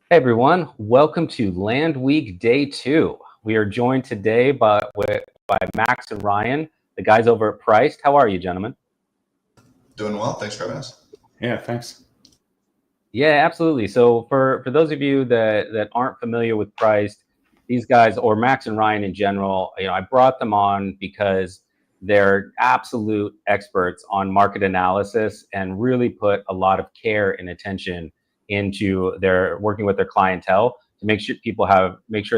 Hey everyone, welcome to Land Week Day 2. We are joined today by Max and Ryan, the guys over at Priced. How are you, gentlemen? Doing well. Thanks for having us. Yeah, thanks. Yeah, absolutely. So for those of you that aren't familiar with Priced, these guys, or Max and Ryan in general, I brought them on because they're absolute experts on market analysis and really put a lot of care and attention into their working with their clientele to make sure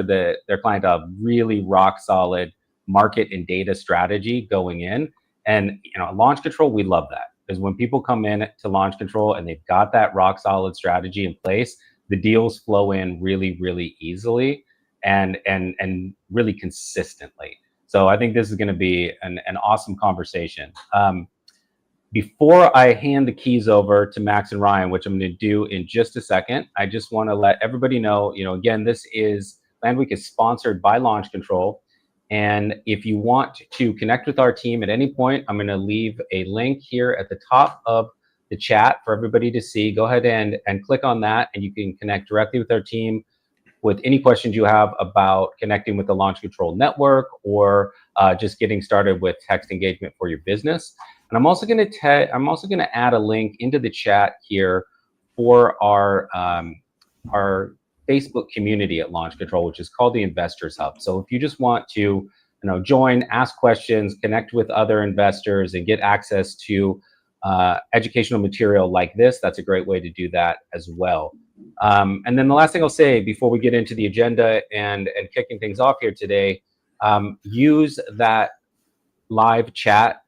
that their clientele have really rock solid market and data strategy going in. And launch control, we love that because when people come in to launch control and they've got that rock solid strategy in place, the deals flow in really, really easily and really consistently. So I think this is going to be an awesome conversation. Before I hand the keys over to Max and Ryan, which I'm going to do in just a second, I just want to let everybody know, again, this is Land Week is sponsored by Launch Control. And if you want to connect with our team at any point, I'm going to leave a link here at the top of the chat for everybody to see. Go ahead and click on that, and you can connect directly with our team with any questions you have about connecting with the Launch Control network or just getting started with text engagement for your business. And I'm also going to add a link into the chat here for our Facebook community at Launch Control, which is called the Investors Hub. So if you just want to, join, ask questions, connect with other investors, and get access to educational material like this, that's a great way to do that as well. And then the last thing I'll say before we get into the agenda and kicking things off here today, use that live chat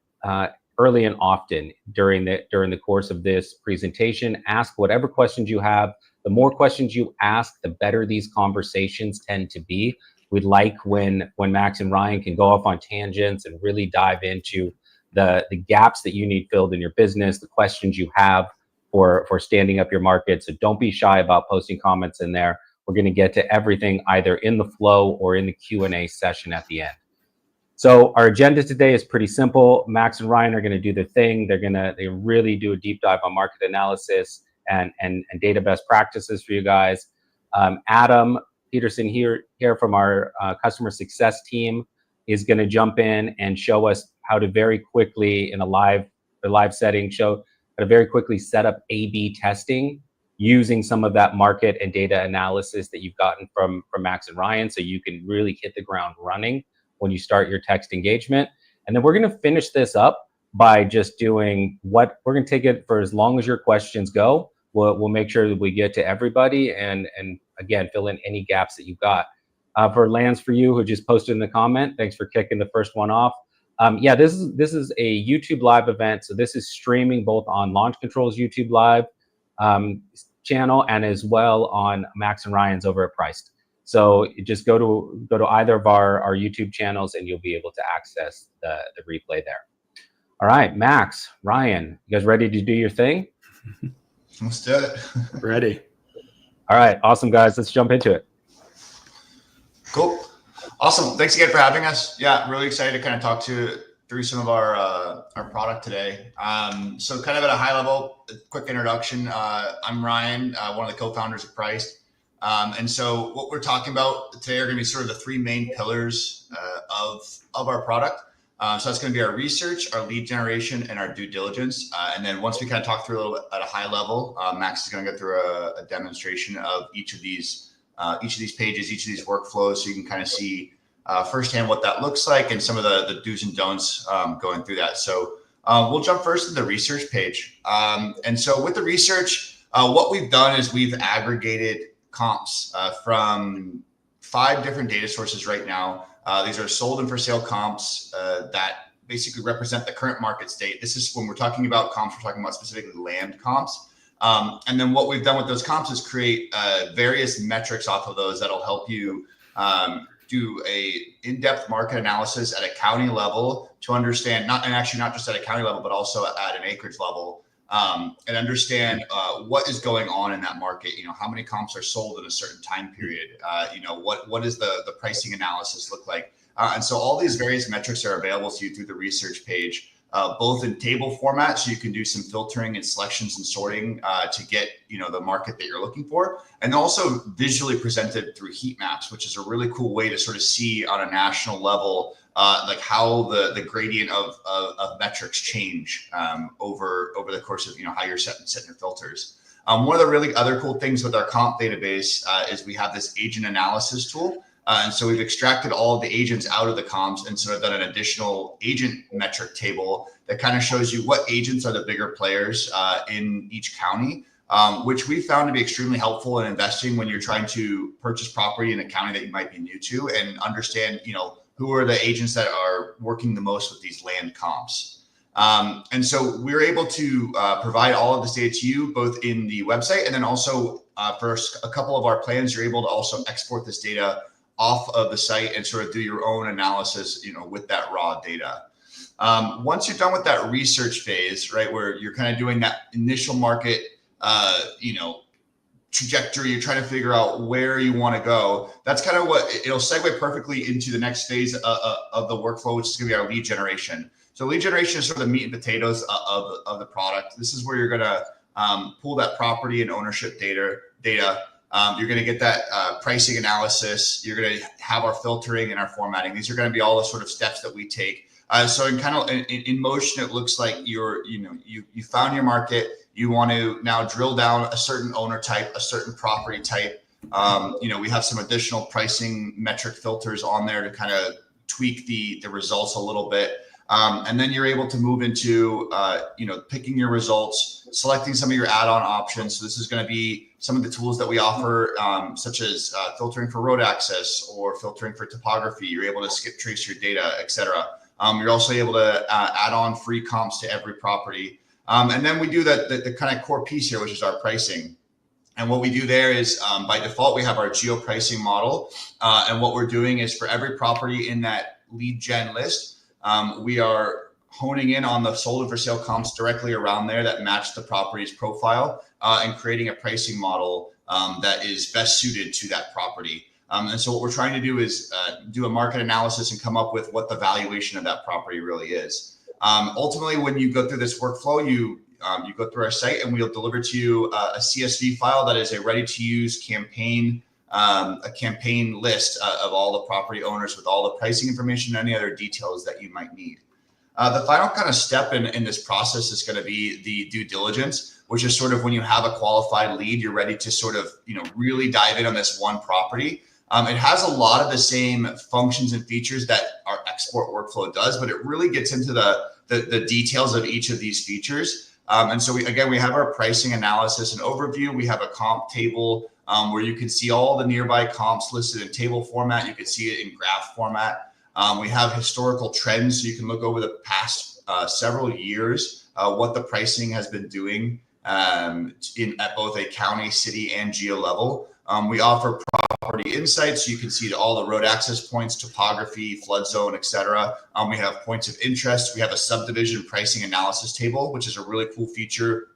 early and often during the course of this presentation. Ask whatever questions you have. The more questions you ask, the better these conversations tend to be. We like when Max and Ryan can go off on tangents and really dive into the gaps that you need filled in your business, the questions you have for standing up your market. So don't be shy about posting comments in there. We're going to get to everything either in the flow or in the Q&A session at the end. So our agenda today is pretty simple. Max and Ryan are going to do their thing. They really do a deep dive on market analysis and data best practices for you guys. Adam Peterson here from our customer success team is going to jump in and show us how to very quickly in a live setting how to very quickly set up A/B testing using some of that market and data analysis that you've gotten from Max and Ryan, so you can really hit the ground running when you start your text engagement. And then we're going to finish this up by just doing we're going to take it for as long as your questions go. We'll make sure that we get to everybody and again, fill in any gaps that you've got. For Lance, for you who just posted in the comment, thanks for kicking the first one off. Yeah, this is a YouTube live event. So this is streaming both on Launch Control's YouTube live channel and as well on Max and Ryan's over at Priced. So just go to either of our YouTube channels and you'll be able to access the replay there. All right, Max, Ryan, you guys ready to do your thing? Let's do it. Ready. All right, awesome, guys. Let's jump into it. Cool. Awesome. Thanks again for having us. Yeah, really excited to kind of talk through some of our product today. So kind of at a high level, a quick introduction. I'm Ryan, one of the co-founders of Priced. And so what we're talking about today are going to be sort of the three main pillars of our product. So that's going to be our research, our lead generation, and our due diligence. And then once we kind of talk through a little bit at a high level, Max is going to go through a demonstration of each of these pages, each of these workflows, so you can kind of see firsthand what that looks like and some of the do's and don'ts going through that. So we'll jump first to the research page. And so with the research, what we've done is we've aggregated comps from 5 different data sources right now. These are sold and for sale comps that basically represent the current market state. This is when we're talking about comps, we're talking about specifically land comps. And then what we've done with those comps is create various metrics off of those that'll help you do a in-depth market analysis at a county level to understand, not just at a county level, but also at an acreage level, and understand what is going on in that market. How many comps are sold in a certain time period? What does the pricing analysis look like? And so all these various metrics are available to you through the research page. both in table format, so you can do some filtering and selections and sorting to get the market that you're looking for, and also visually presented through heat maps, which is a really cool way to sort of see on a national level like how the gradient of metrics change over the course of how you're setting your filters. One of the really other cool things with our comp database is we have this agent analysis tool. And so we've extracted all of the agents out of the comps and sort of done an additional agent metric table that kind of shows you what agents are the bigger players in each county, which we found to be extremely helpful in investing when you're trying to purchase property in a county that you might be new to and understand, who are the agents that are working the most with these land comps. And so we're able to provide all of this data to you, both in the website, and then also for a couple of our plans, you're able to also export this data off of the site and sort of do your own analysis, with that raw data. Once you're done with that research phase, right, where you're kind of doing that initial market, trajectory, you're trying to figure out where you want to go. That's kind of what it'll segue perfectly into the next phase of the workflow, which is going to be our lead generation. So lead generation is sort of the meat and potatoes of the product. This is where you're going to pull that property and ownership data. You're going to get that pricing analysis. You're going to have our filtering and our formatting. These are going to be all the sort of steps that we take. So in motion, it looks like you found your market. You want to now drill down a certain owner type, a certain property type. We have some additional pricing metric filters on there to kind of tweak the results a little bit. And then you're able to move into, picking your results, selecting some of your add-on options. So this is going to be some of the tools that we offer, such as filtering for road access or filtering for topography. You're able to skip trace your data, et cetera. You're also able to add on free comps to every property. And then we do the kind of core piece here, which is our pricing. And what we do there is by default, we have our geo pricing model. And what we're doing is for every property in that lead gen list, we are honing in on the sold and for sale comps directly around there that match the property's profile and creating a pricing model that is best suited to that property. And so what we're trying to do is do a market analysis and come up with what the valuation of that property really is. Ultimately, when you go through this workflow, you go through our site and we'll deliver to you a CSV file that is a ready-to-use campaign, a campaign list of all the property owners with all the pricing information and any other details that you might need. The final kind of step in this process is going to be the due diligence, which is sort of when you have a qualified lead, you're ready to sort of really dive in on this one property. It has a lot of the same functions and features that our export workflow does, but it really gets into the details of each of these features. And so we have our pricing analysis and overview. We have a comp table where you can see all the nearby comps listed in table format. You can see it in graph format. We have historical trends, so you can look over the past several years what the pricing has been doing at both a county, city, and geo level. We offer property insights, so you can see all the road access points, topography, flood zone, et cetera. We have points of interest. We have a subdivision pricing analysis table, which is a really cool feature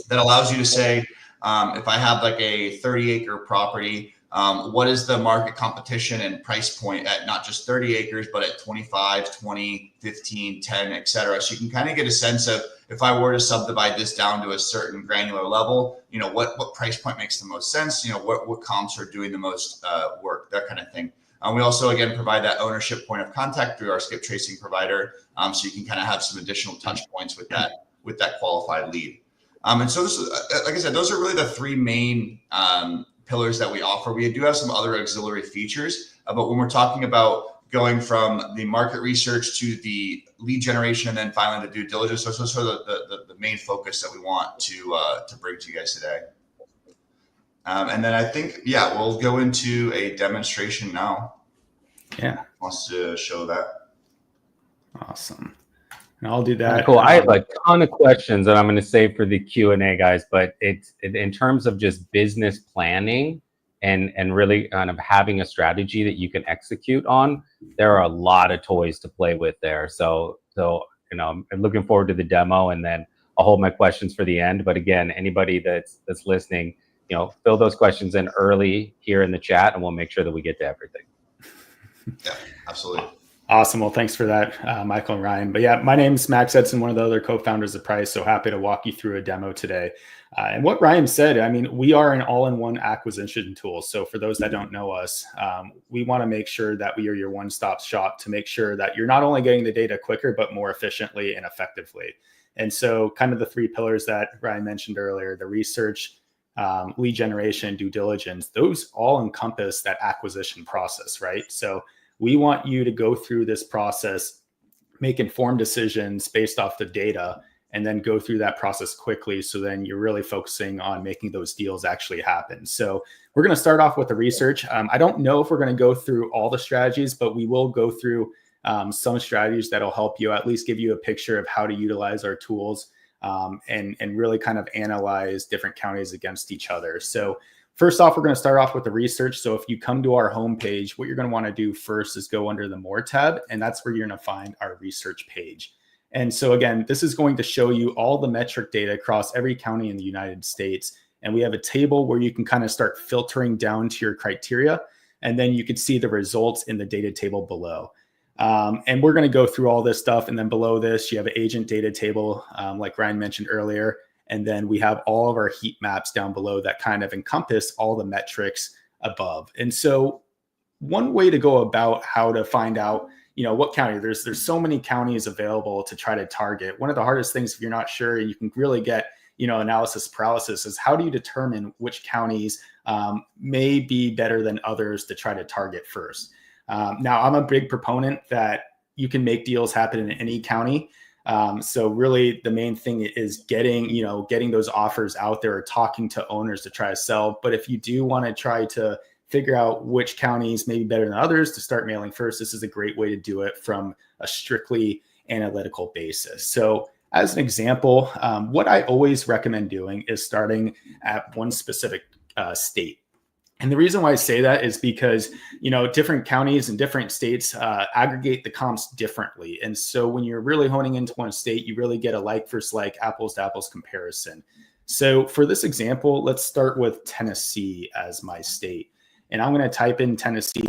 that allows you to say, if I have like a 30-acre property, what is the market competition and price point at not just 30 acres, but at 25, 20, 15, 10, et cetera. So you can kind of get a sense of, if I were to subdivide this down to a certain granular level, what price point makes the most sense, what comps are doing the most work, that kind of thing. We also, again, provide that ownership point of contact through our skip tracing provider. So you can kind of have some additional touch points with that qualified lead. And so this is, like I said, those are really the three main pillars that we offer. We do have some other auxiliary features, but when we're talking about going from the market research to the lead generation and then finally the due diligence, those are sort of the main focus that we want to bring to you guys today. And then I think, we'll go into a demonstration now. Yeah. Wants to show that. Awesome. And I'll do that. Cool. I have a ton of questions that I'm going to save for the Q&A, guys, but it's in terms of just business planning and really kind of having a strategy that you can execute on. There are a lot of toys to play with there. So I'm looking forward to the demo, and then I'll hold my questions for the end. But again, anybody that's listening, fill those questions in early here in the chat, and we'll make sure that we get to everything. Yeah, absolutely. Awesome. Well, thanks for that, Michael and Ryan. But yeah, my name's Max Edson, one of the other co-founders of Price. So happy to walk you through a demo today. And what Ryan said, I mean, we are an all-in-one acquisition tool. So for those that don't know us, we want to make sure that we are your one-stop shop to make sure that you're not only getting the data quicker, but more efficiently and effectively. And so kind of the three pillars that Ryan mentioned earlier, the research, lead generation, due diligence, those all encompass that acquisition process, right? So we want you to go through this process, make informed decisions based off the data, and then go through that process quickly. So then you're really focusing on making those deals actually happen. So we're going to start off with the research. I don't know if we're going to go through all the strategies, but we will go through some strategies that'll help you at least give you a picture of how to utilize our tools and really kind of analyze different counties against each other. So first off, we're going to start off with the research. So if you come to our homepage, what you're going to want to do first is go under the More tab, and that's where you're going to find our research page. And so again, this is going to show you all the metric data across every county in the United States. And we have a table where you can kind of start filtering down to your criteria, and then you can see the results in the data table below. And we're going to go through all this stuff. And then below this, you have an agent data table, like Ryan mentioned earlier. And then we have all of our heat maps down below that kind of encompass all the metrics above. And so one way to go about how to find out, what county, there's so many counties available to try to target. One of the hardest things, if you're not sure, and you can really get, analysis paralysis, is how do you determine which counties may be better than others to try to target first? Now, I'm a big proponent that you can make deals happen in any county. So really the main thing is getting those offers out there or talking to owners to try to sell. But if you do want to try to figure out which counties may be better than others to start mailing first, this is a great way to do it from a strictly analytical basis. So as an example, what I always recommend doing is starting at one specific state. And the reason why I say that is because, different counties and different states aggregate the comps differently. And so when you're really honing into one state, you really get a like versus like, apples to apples comparison. So for this example, let's start with Tennessee as my state. And I'm going to type in Tennessee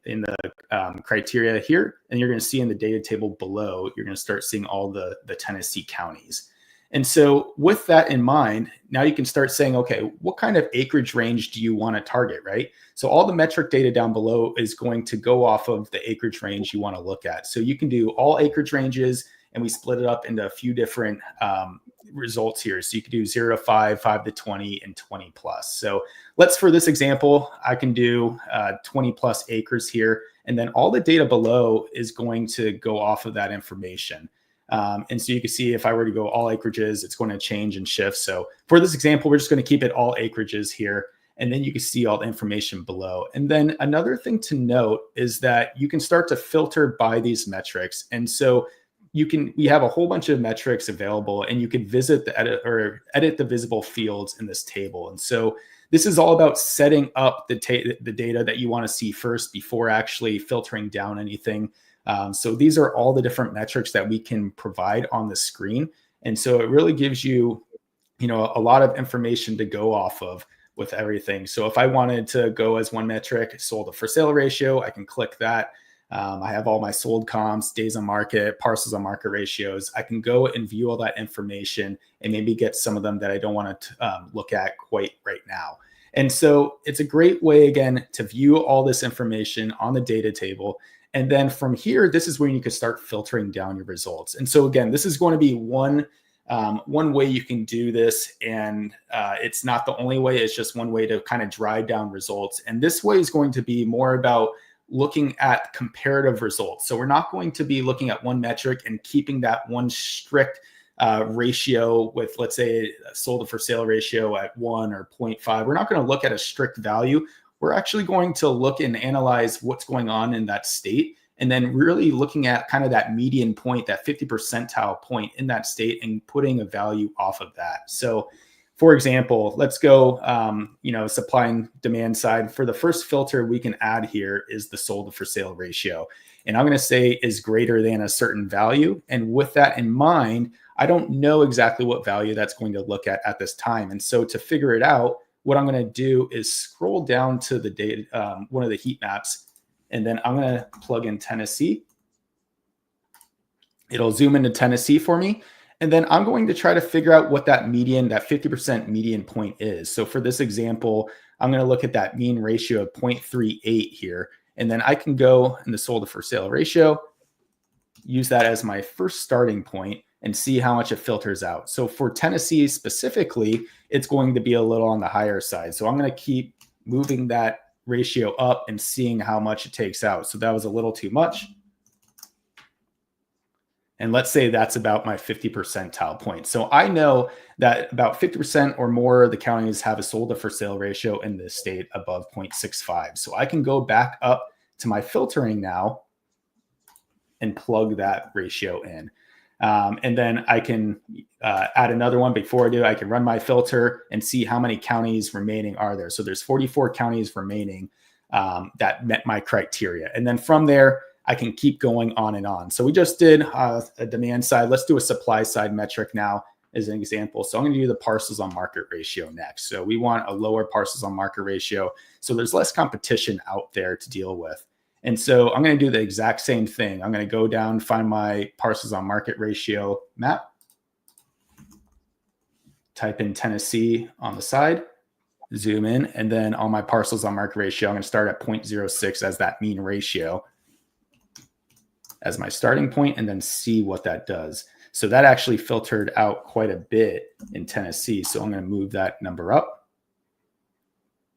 in the criteria here. And you're going to see in the data table below, you're going to start seeing all the Tennessee counties. And so with that in mind, now you can start saying, okay, what kind of acreage range do you want to target, right? So all the metric data down below is going to go off of the acreage range you want to look at. So you can do all acreage ranges, and we split it up into a few different results here. So you can do 0 to 5, 5 to 20, and 20 plus. So for this example, I can do 20 plus acres here. And then all the data below is going to go off of that information. And so you can see if I were to go all acreages, it's going to change and shift. So for this example, we're just going to keep it all acreages here. And then you can see all the information below. And then another thing to note is that you can start to filter by these metrics. And so we have a whole bunch of metrics available, and you can visit the edit the visible fields in this table. And so this is all about setting up the data that you want to see first before actually filtering down anything. So these are all the different metrics that we can provide on the screen. And so it really gives you, a lot of information to go off of with everything. So if I wanted to go as one metric, sold to for sale ratio, I can click that. I have all my sold comps, days on market, parcels on market ratios. I can go and view all that information and maybe get some of them that I don't want to look at quite right now. And so it's a great way, again, to view all this information on the data table. And then from here, this is where you can start filtering down your results. And so again, this is going to be one way you can do this. And it's not the only way, it's just one way to kind of drive down results. And this way is going to be more about looking at comparative results. So we're not going to be looking at one metric and keeping that one strict ratio with, let's say, a sold to for sale ratio at 1 or 0.5. We're not going to look at a strict value. We're actually going to look and analyze what's going on in that state, and then really looking at kind of that median point, that 50 percentile point in that state, and putting a value off of that. So for example, let's go, supply and demand side. For the first filter we can add here is the sold to for sale ratio. And I'm going to say is greater than a certain value. And with that in mind, I don't know exactly what value that's going to look at this time. And so to figure it out, what I'm going to do is scroll down to the data, one of the heat maps, and then I'm going to plug in Tennessee. It'll zoom into Tennessee for me. And then I'm going to try to figure out what that median, that 50% median point is. So for this example, I'm going to look at that mean ratio of 0.38 here. And then I can go in the sold to for sale ratio, use that as my first starting point and see how much it filters out. So for Tennessee specifically, it's going to be a little on the higher side. So I'm going to keep moving that ratio up and seeing how much it takes out. So that was a little too much. And let's say that's about my 50 percentile point. So I know that about 50% or more of the counties have a sold to for sale ratio in this state above 0.65. So I can go back up to my filtering now and plug that ratio in. And then I can add another one. Before I do, I can run my filter and see how many counties remaining are there. So there's 44 counties remaining that met my criteria. And then from there, I can keep going on and on. So we just did a demand side. Let's do a supply side metric now as an example. So I'm going to do the parcels on market ratio next. So we want a lower parcels on market ratio. So there's less competition out there to deal with. And so I'm going to do the exact same thing. I'm going to go down, find my parcels on market ratio map, type in Tennessee on the side, zoom in, and then on my parcels on market ratio, I'm going to start at 0.06 as that mean ratio as my starting point, and then see what that does. So that actually filtered out quite a bit in Tennessee. So I'm going to move that number up.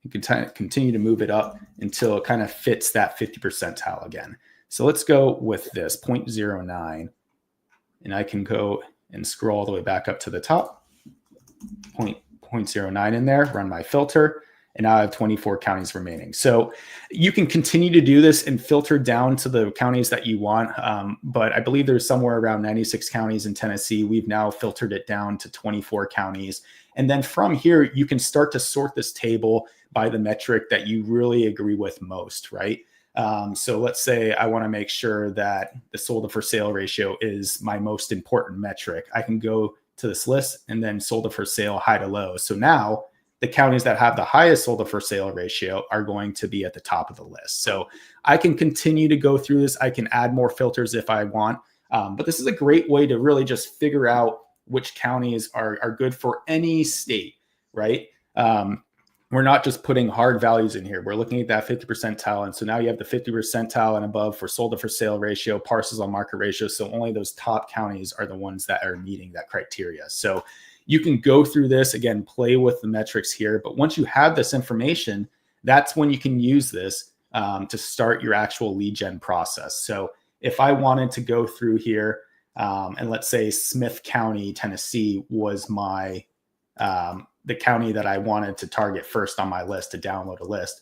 You can continue to move it up until it kind of fits that 50 percentile again. So let's go with this 0.09, and I can go and scroll all the way back up to the top, 0.09 in there, run my filter, and now I have 24 counties remaining. So you can continue to do this and filter down to the counties that you want. But I believe there's somewhere around 96 counties in Tennessee. We've now filtered it down to 24 counties. And then from here, you can start to sort this table by the metric that you really agree with most, right? So let's say I want to make sure that the sold to for sale ratio is my most important metric. I can go to this list and then sold to for sale high to low. So now the counties that have the highest sold to for sale ratio are going to be at the top of the list. So I can continue to go through this. I can add more filters if I want, but this is a great way to really just figure out which counties are good for any state, right? We're not just putting hard values in here. We're looking at that 50 percentile. And so now you have the 50 percentile and above for sold to for sale ratio, parcels on market ratio. So only those top counties are the ones that are meeting that criteria. So you can go through this, again, play with the metrics here. But once you have this information, that's when you can use this to start your actual lead gen process. So if I wanted to go through here, and let's say Smith County, Tennessee was my the county that I wanted to target first on my list to download a list.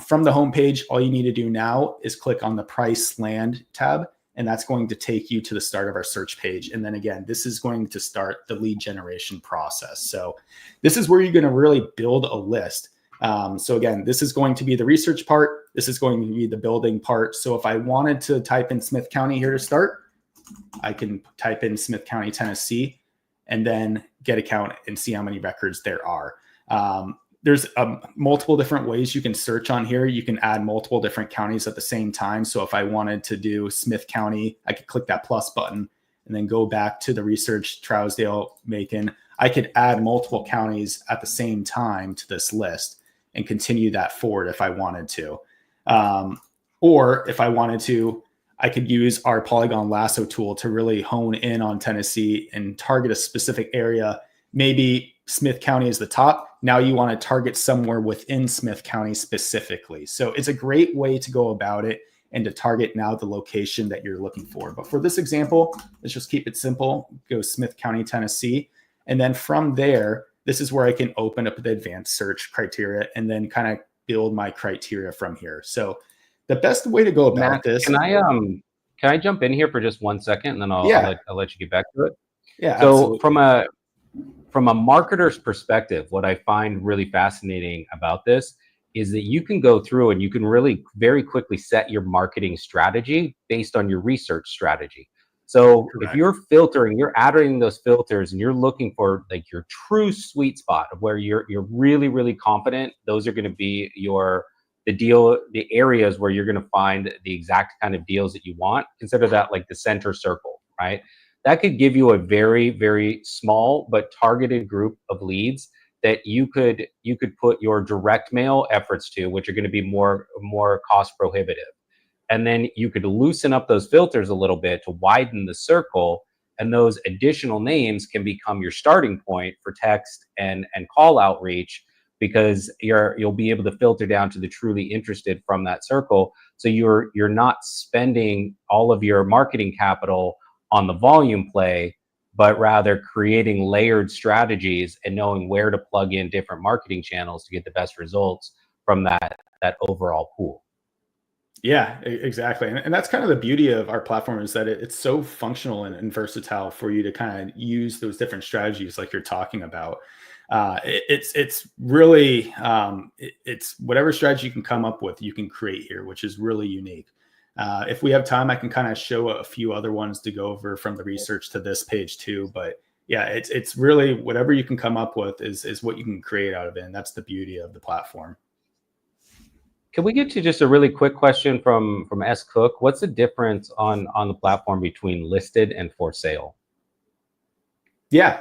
From the homepage, all you need to do now is click on the price land tab, and that's going to take you to the start of our search page. And then again, this is going to start the lead generation process. So this is where you're going to really build a list. So again, this is going to be the research part. This is going to be the building part. So if I wanted to type in Smith County here to start, I can type in Smith County, Tennessee, and then get a count and see how many records there are. There's multiple different ways you can search on here. You can add multiple different counties at the same time. So if I wanted to do Smith County, I could click that plus button and then go back to the research, Trousdale, Macon. I could add multiple counties at the same time to this list and continue that forward if I wanted to. Or if I wanted to, I could use our Polygon Lasso tool to really hone in on Tennessee and target a specific area. Maybe Smith County is the top. Now you want to target somewhere within Smith County specifically. So it's a great way to go about it and to target now the location that you're looking for. But for this example, let's just keep it simple. Go Smith County, Tennessee. And then from there, this is where I can open up the advanced search criteria and then kind of build my criteria from here. So the best way to go about Matt, this. can I jump in here for just 1 second, and then I'll let you get back to it. Yeah. So absolutely. from a marketer's perspective, what I find really fascinating about this is that you can go through and you can really very quickly set your marketing strategy based on your research strategy. So Correct. If you're filtering, you're adding those filters and you're looking for like your true sweet spot of where you're really, really confident, those are going to be the areas where you're going to find the exact kind of deals that you want. Consider that like the center circle. right? That could give you a very, very small but targeted group of leads that you could put your direct mail efforts to, which are going to be more cost prohibitive. And then you could loosen up those filters a little bit to widen the circle, and those additional names can become your starting point for text and call outreach, because you'll be able to filter down to the truly interested from that circle. So you're not spending all of your marketing capital on the volume play, but rather creating layered strategies and knowing where to plug in different marketing channels to get the best results from that overall pool. Yeah, exactly. And that's kind of the beauty of our platform, is that it's so functional and versatile for you to kind of use those different strategies like you're talking about. It's really, it's whatever strategy you can come up with, you can create here, which is really unique. If we have time, I can kind of show a few other ones to go over from the research to this page too. But yeah, it's really whatever you can come up with is what you can create out of it. And that's the beauty of the platform. Can we get to just a really quick question from S. Cook? What's the difference on the platform between listed and for sale? Yeah,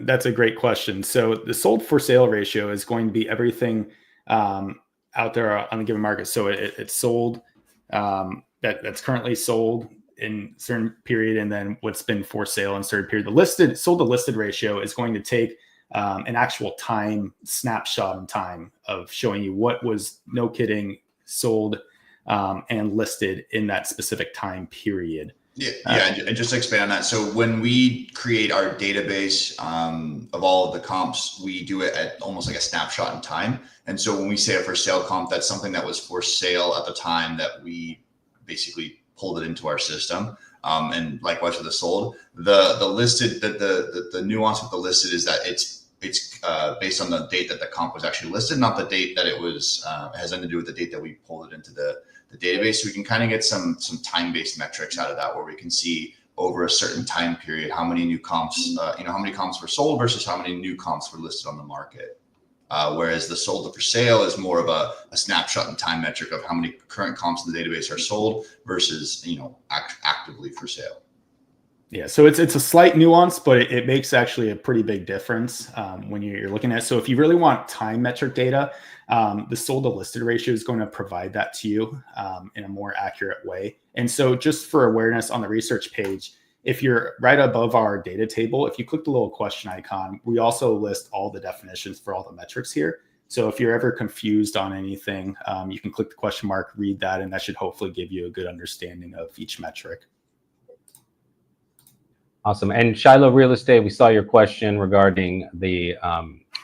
that's a great question. So the sold for sale ratio is going to be everything out there on the given market. So it's sold, that's currently sold in a certain period, and then what's been for sale in a certain period. The sold to listed ratio is going to take an actual time snapshot in time of showing you what was, no kidding, sold and listed in that specific time period. Yeah, and just to expand on that. So when we create our database of all of the comps, we do it at almost like a snapshot in time. And so when we say a for sale comp, that's something that was for sale at the time that we basically pulled it into our system. And likewise for the sold, the listed, the nuance with the listed is that it's based on the date that the comp was actually listed, not the date that it was. It has nothing to do with the date that we pulled it into the database. So we can kind of get some time-based metrics out of that, where we can see over a certain time period how many new comps, how many comps were sold versus how many new comps were listed on the market. Whereas the sold to for sale is more of a snapshot in time metric of how many current comps in the database are sold versus actively for sale. Yeah, so it's a slight nuance, but it makes actually a pretty big difference when you're looking at it. So if you really want time metric data, the sold to listed ratio is going to provide that to you in a more accurate way. And so just for awareness, on the research page, if you're right above our data table, if you click the little question icon, we also list all the definitions for all the metrics here. So if you're ever confused on anything, you can click the question mark, read that, and that should hopefully give you a good understanding of each metric. Awesome. And Shiloh Real Estate, we saw your question regarding the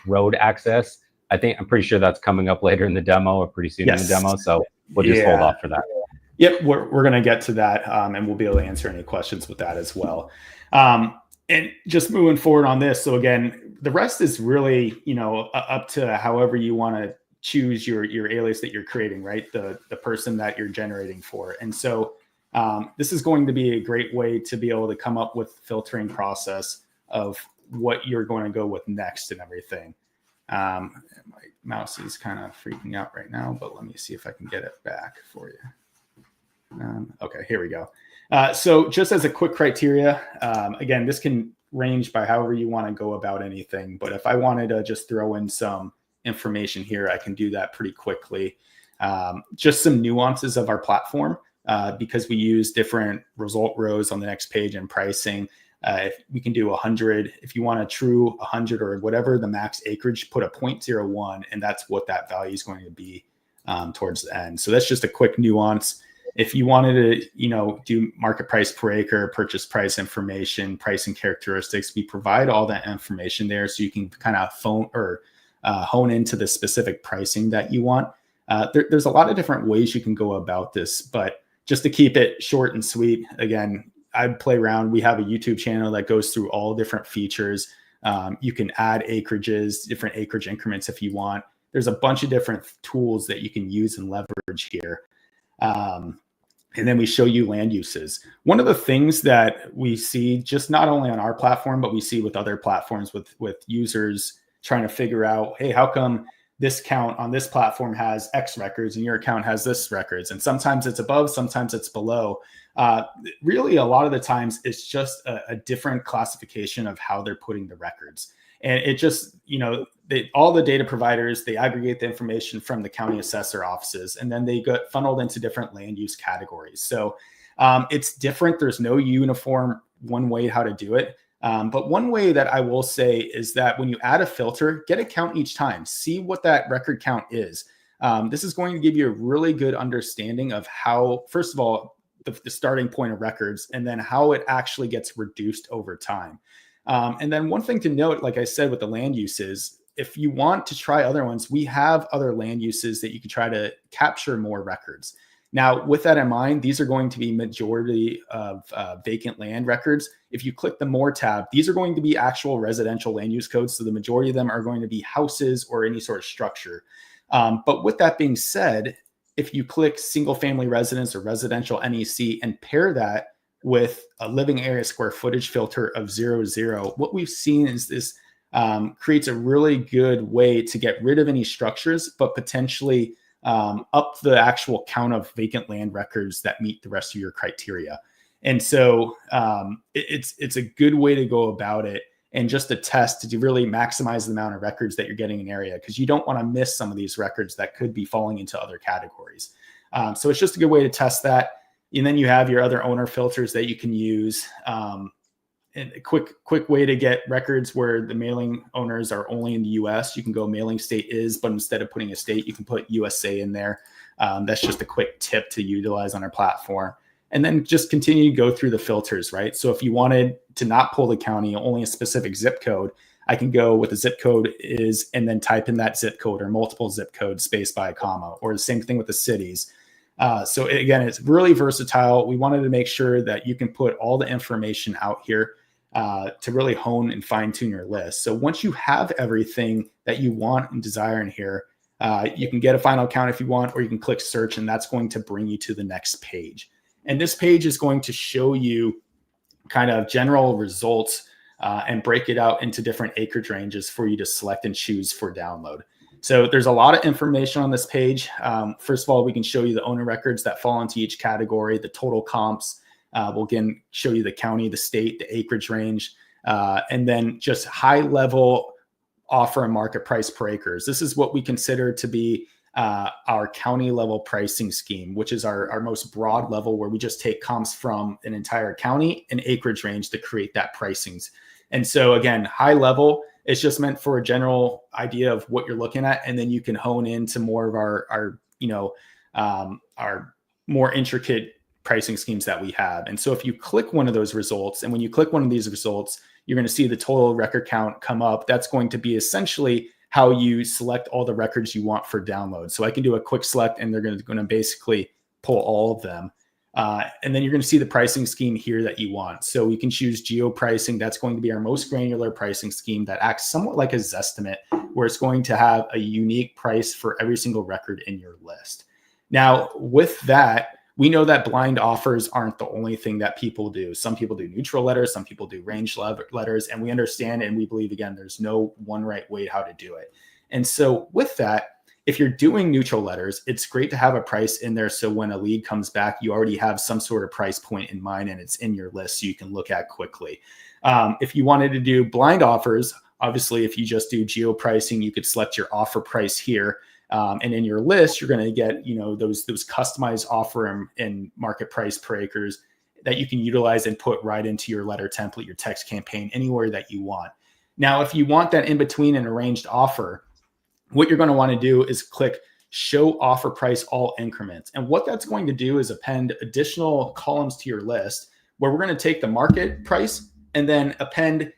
road access. I'm pretty sure that's coming up later in the demo, or pretty soon in the demo. So we'll just hold off for that. Yep, we're going to get to that, and we'll be able to answer any questions with that as well. And just moving forward on this. So again, the rest is really, up to however you want to choose your alias that you're creating, right? The person that you're generating for. And so this is going to be a great way to be able to come up with filtering process of what you're going to go with next and everything. My mouse is kind of freaking out right now, but let me see if I can get it back for you. Okay, here we go. So just as a quick criteria, again, this can range by however you want to go about anything. But if I wanted to just throw in some information here, I can do that pretty quickly. Just some nuances of our platform, because we use different result rows on the next page and pricing. If we can do 100, if you want a true 100 or whatever the max acreage, put a 0.01, and that's what that value is going to be towards the end. So that's just a quick nuance. If you wanted to, do market price per acre, purchase price information, pricing characteristics, we provide all that information there, so you can kind of hone into the specific pricing that you want. There's a lot of different ways you can go about this, but just to keep it short and sweet, again, I'd play around. We have a YouTube channel that goes through all different features. You can add acreages, different acreage increments if you want. There's a bunch of different tools that you can use and leverage here. And then we show you land uses. One of the things that we see, just not only on our platform, but we see with other platforms with users trying to figure out, hey, how come this count on this platform has X records and your account has this records. And sometimes it's above, sometimes it's below. Really, a lot of the times it's just a different classification of how they're putting the records. And it just, all the data providers, they aggregate the information from the county assessor offices, and then they get funneled into different land use categories. So it's different. There's no uniform one way how to do it. But one way that I will say is that when you add a filter, get a count each time. See what that record count is. This is going to give you a really good understanding of how, first of all, the starting point of records, and then how it actually gets reduced over time. And then one thing to note, like I said, with the land uses, if you want to try other ones, we have other land uses that you can try to capture more records. Now, with that in mind, these are going to be majority of vacant land records. If you click the More tab, these are going to be actual residential land use codes. So the majority of them are going to be houses or any sort of structure. But with that being said, if you click single family residence or residential NEC and pair that with a living area square footage filter of 0, what we've seen is this creates a really good way to get rid of any structures, but potentially up the actual count of vacant land records that meet the rest of your criteria. And so it's a good way to go about it, and just a test to really maximize the amount of records that you're getting in an area, because you don't want to miss some of these records that could be falling into other categories. So it's just a good way to test that. And then you have your other owner filters that you can use. And a quick way to get records where the mailing owners are only in the US, you can go mailing state is, but instead of putting a state, you can put USA in there. That's just a quick tip to utilize on our platform. And then just continue to go through the filters, right? So if you wanted to not pull the county, only a specific zip code, I can go with the zip code is, and then type in that zip code or multiple zip codes spaced by a comma, or the same thing with the cities. So again, it's really versatile. We wanted to make sure that you can put all the information out here to really hone and fine tune your list. So once you have everything that you want and desire in here, you can get a final count if you want, or you can click search, and that's going to bring you to the next page. And this page is going to show you kind of general results and break it out into different acreage ranges for you to select and choose for download. So there's a lot of information on this page. First of all, we can show you the owner records that fall into each category, the total comps. We'll again show you the county, the state, the acreage range, and then just high level offer and market price per acres. This is what we consider to be our county level pricing scheme, which is our most broad level, where we just take comps from an entire county and acreage range to create that pricings. And so again, high level, it's just meant for a general idea of what you're looking at. And then you can hone into more of our more intricate pricing schemes that we have. And so if you click one of those results, and when you click one of these results, you're going to see the total record count come up. That's going to be essentially how you select all the records you want for download. So I can do a quick select, and they're going to basically pull all of them. And then you're going to see the pricing scheme here that you want. So you can choose geo pricing. That's going to be our most granular pricing scheme that acts somewhat like a Zestimate, where it's going to have a unique price for every single record in your list. Now, with that, we know that blind offers aren't the only thing that people do. Some people do neutral letters, some people do range letters, and we understand and we believe, again, there's no one right way how to do it. And so with that, if you're doing neutral letters, it's great to have a price in there, so when a lead comes back, you already have some sort of price point in mind and it's in your list so you can look at quickly. If you wanted to do blind offers, obviously, if you just do geo pricing, you could select your offer price here. And in your list, you're going to get, those customized offer and market price per acres that you can utilize and put right into your letter template, your text campaign, anywhere that you want. Now, if you want that in between an arranged offer, what you're going to want to do is click show offer price all increments. And what that's going to do is append additional columns to your list, where we're going to take the market price and then append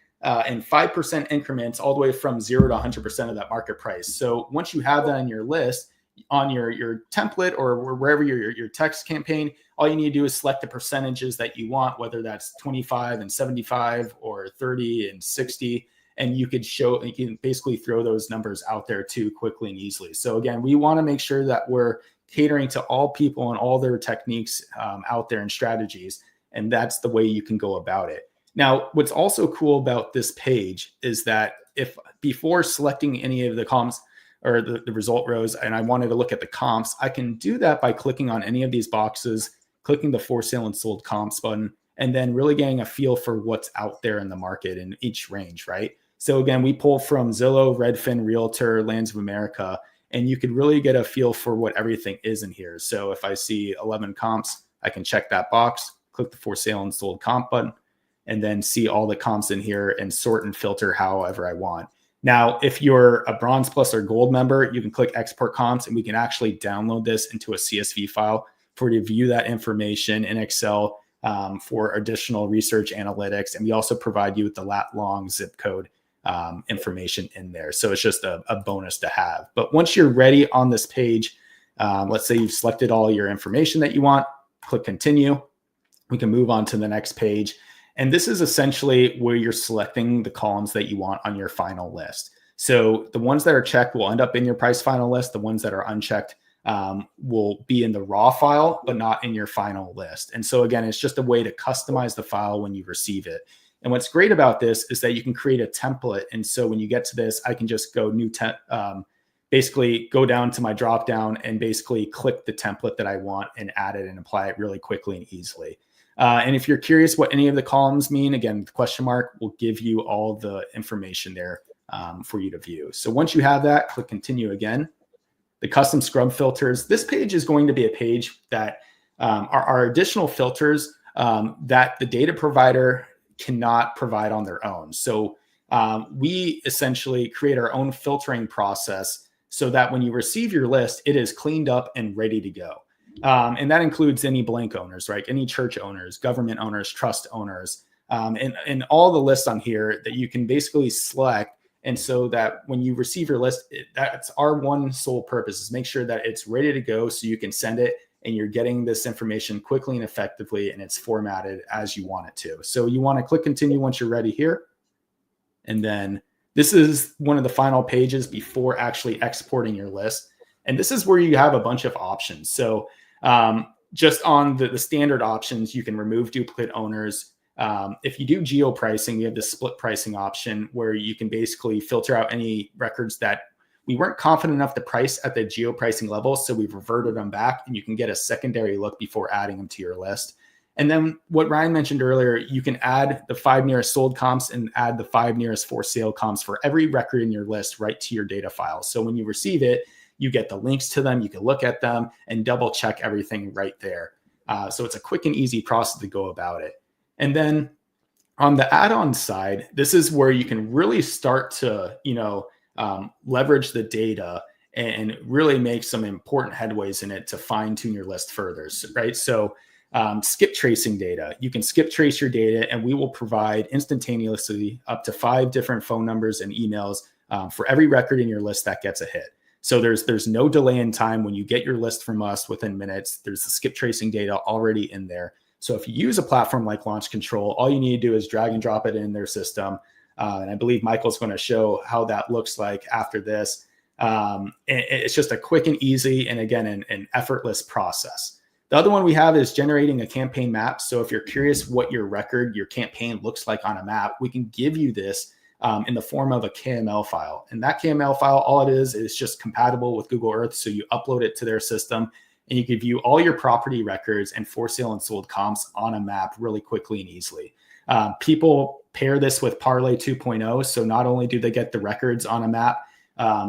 in 5% increments all the way from 0 to 100% of that market price. So once you have that on your list, on your template or wherever your text campaign, all you need to do is select the percentages that you want, whether that's 25 and 75 or 30 and 60. And you can basically throw those numbers out there too quickly and easily. So again, we want to make sure that we're catering to all people and all their techniques out there and strategies. And that's the way you can go about it. Now, what's also cool about this page is that if before selecting any of the columns or the result rows, and I wanted to look at the comps, I can do that by clicking on any of these boxes, clicking the for sale and sold comps button, and then really getting a feel for what's out there in the market in each range, right? So again, we pull from Zillow, Redfin, Realtor, Lands of America, and you could really get a feel for what everything is in here. So if I see 11 comps, I can check that box, click the for sale and sold comp button, and then see all the comps in here and sort and filter however I want. Now, if you're a Bronze Plus or Gold member, you can click Export Comps, and we can actually download this into a CSV file for you to view that information in Excel for additional research analytics. And we also provide you with the lat long zip code information in there. So it's just a bonus to have. But once you're ready on this page, let's say you've selected all your information that you want, click Continue. We can move on to the next page. And this is essentially where you're selecting the columns that you want on your final list. So the ones that are checked will end up in your price final list. The ones that are unchecked will be in the raw file, but not in your final list. And so again, it's just a way to customize the file when you receive it. And what's great about this is that you can create a template. And so when you get to this, I can just go basically go down to my drop down and basically click the template that I want and add it and apply it really quickly and easily. And if you're curious what any of the columns mean, again, the question mark will give you all the information there for you to view. So once you have that, click Continue again. The custom scrub filters. This page is going to be a page that are additional filters that the data provider cannot provide on their own. So we essentially create our own filtering process so that when you receive your list, it is cleaned up and ready to go. And that includes any blank owners, right? Any church owners, government owners, trust owners, and all the lists on here that you can basically select. And so that when you receive your list, that's our one sole purpose, is make sure that it's ready to go so you can send it and you're getting this information quickly and effectively, and it's formatted as you want it to. So you want to click Continue once you're ready here. And then this is one of the final pages before actually exporting your list. And this is where you have a bunch of options. So just on the standard options, you can remove duplicate owners. If you do geo pricing, we have the split pricing option where you can basically filter out any records that we weren't confident enough to price at the geo pricing level. So we've reverted them back, and you can get a secondary look before adding them to your list. And then what Ryan mentioned earlier, you can add the 5 nearest sold comps and add the 5 nearest for sale comps for every record in your list right to your data file. So when you receive it, you get the links to them, you can look at them and double check everything right there. So it's a quick and easy process to go about it. And then on the add-on side, this is where you can really start to, leverage the data and really make some important headways in it to fine tune your list further, right? So skip tracing data, you can skip trace your data, and we will provide instantaneously up to 5 different phone numbers and emails for every record in your list that gets a hit. So there's no delay in time when you get your list from us within minutes. There's the skip tracing data already in there. So if you use a platform like Launch Control, all you need to do is drag and drop it in their system. And I believe Michael's going to show how that looks like after this. And it's just a quick and easy, and again, an effortless process. The other one we have is generating a campaign map. So if you're curious what your record, your campaign looks like on a map, we can give you this in the form of a KML file. And that KML file, all it is just compatible with Google Earth. So you upload it to their system, and you can view all your property records and for sale and sold comps on a map really quickly and easily. People pair this with Parlay 2.0. So not only do they get the records on a map,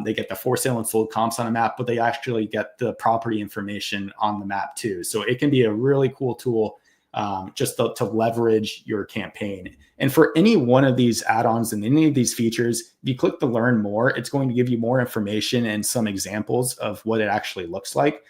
they get the for sale and sold comps on a map, but they actually get the property information on the map too. So it can be a really cool tool just to leverage your campaign. And for any one of these add-ons and any of these features, if you click the learn more, it's going to give you more information and some examples of what it actually looks like.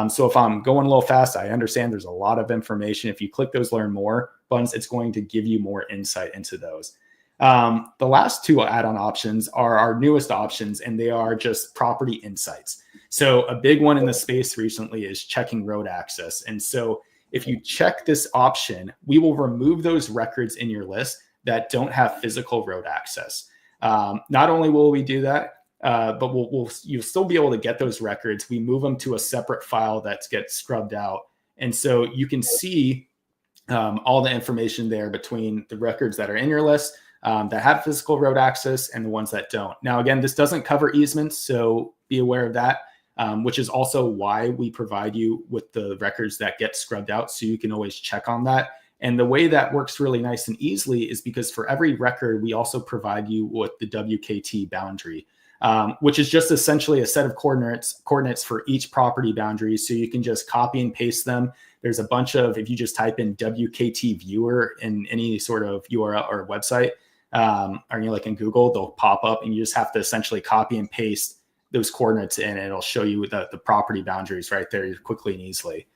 So if I'm going a little fast, I understand there's a lot of information. If you click those learn more buttons, it's going to give you more insight into those. The last 2 add-on options are our newest options, and they are just property insights. So a big one in the space recently is checking road access. And so if you check this option, we will remove those records in your list that don't have physical road access. Not only will we do that, but you'll still be able to get those records. We move them to a separate file that gets scrubbed out. And so you can see all the information there between the records that are in your list that have physical road access and the ones that don't. Now, again, this doesn't cover easements. So be aware of that, which is also why we provide you with the records that get scrubbed out, so you can always check on that. And the way that works really nice and easily is because for every record, we also provide you with the WKT boundary, which is just essentially a set of coordinates for each property boundary. So you can just copy and paste them. There's a bunch of, if you just type in WKT viewer in any sort of URL or website, or like in Google, they'll pop up, and you just have to essentially copy and paste those coordinates in, and it'll show you the property boundaries right there quickly and easily.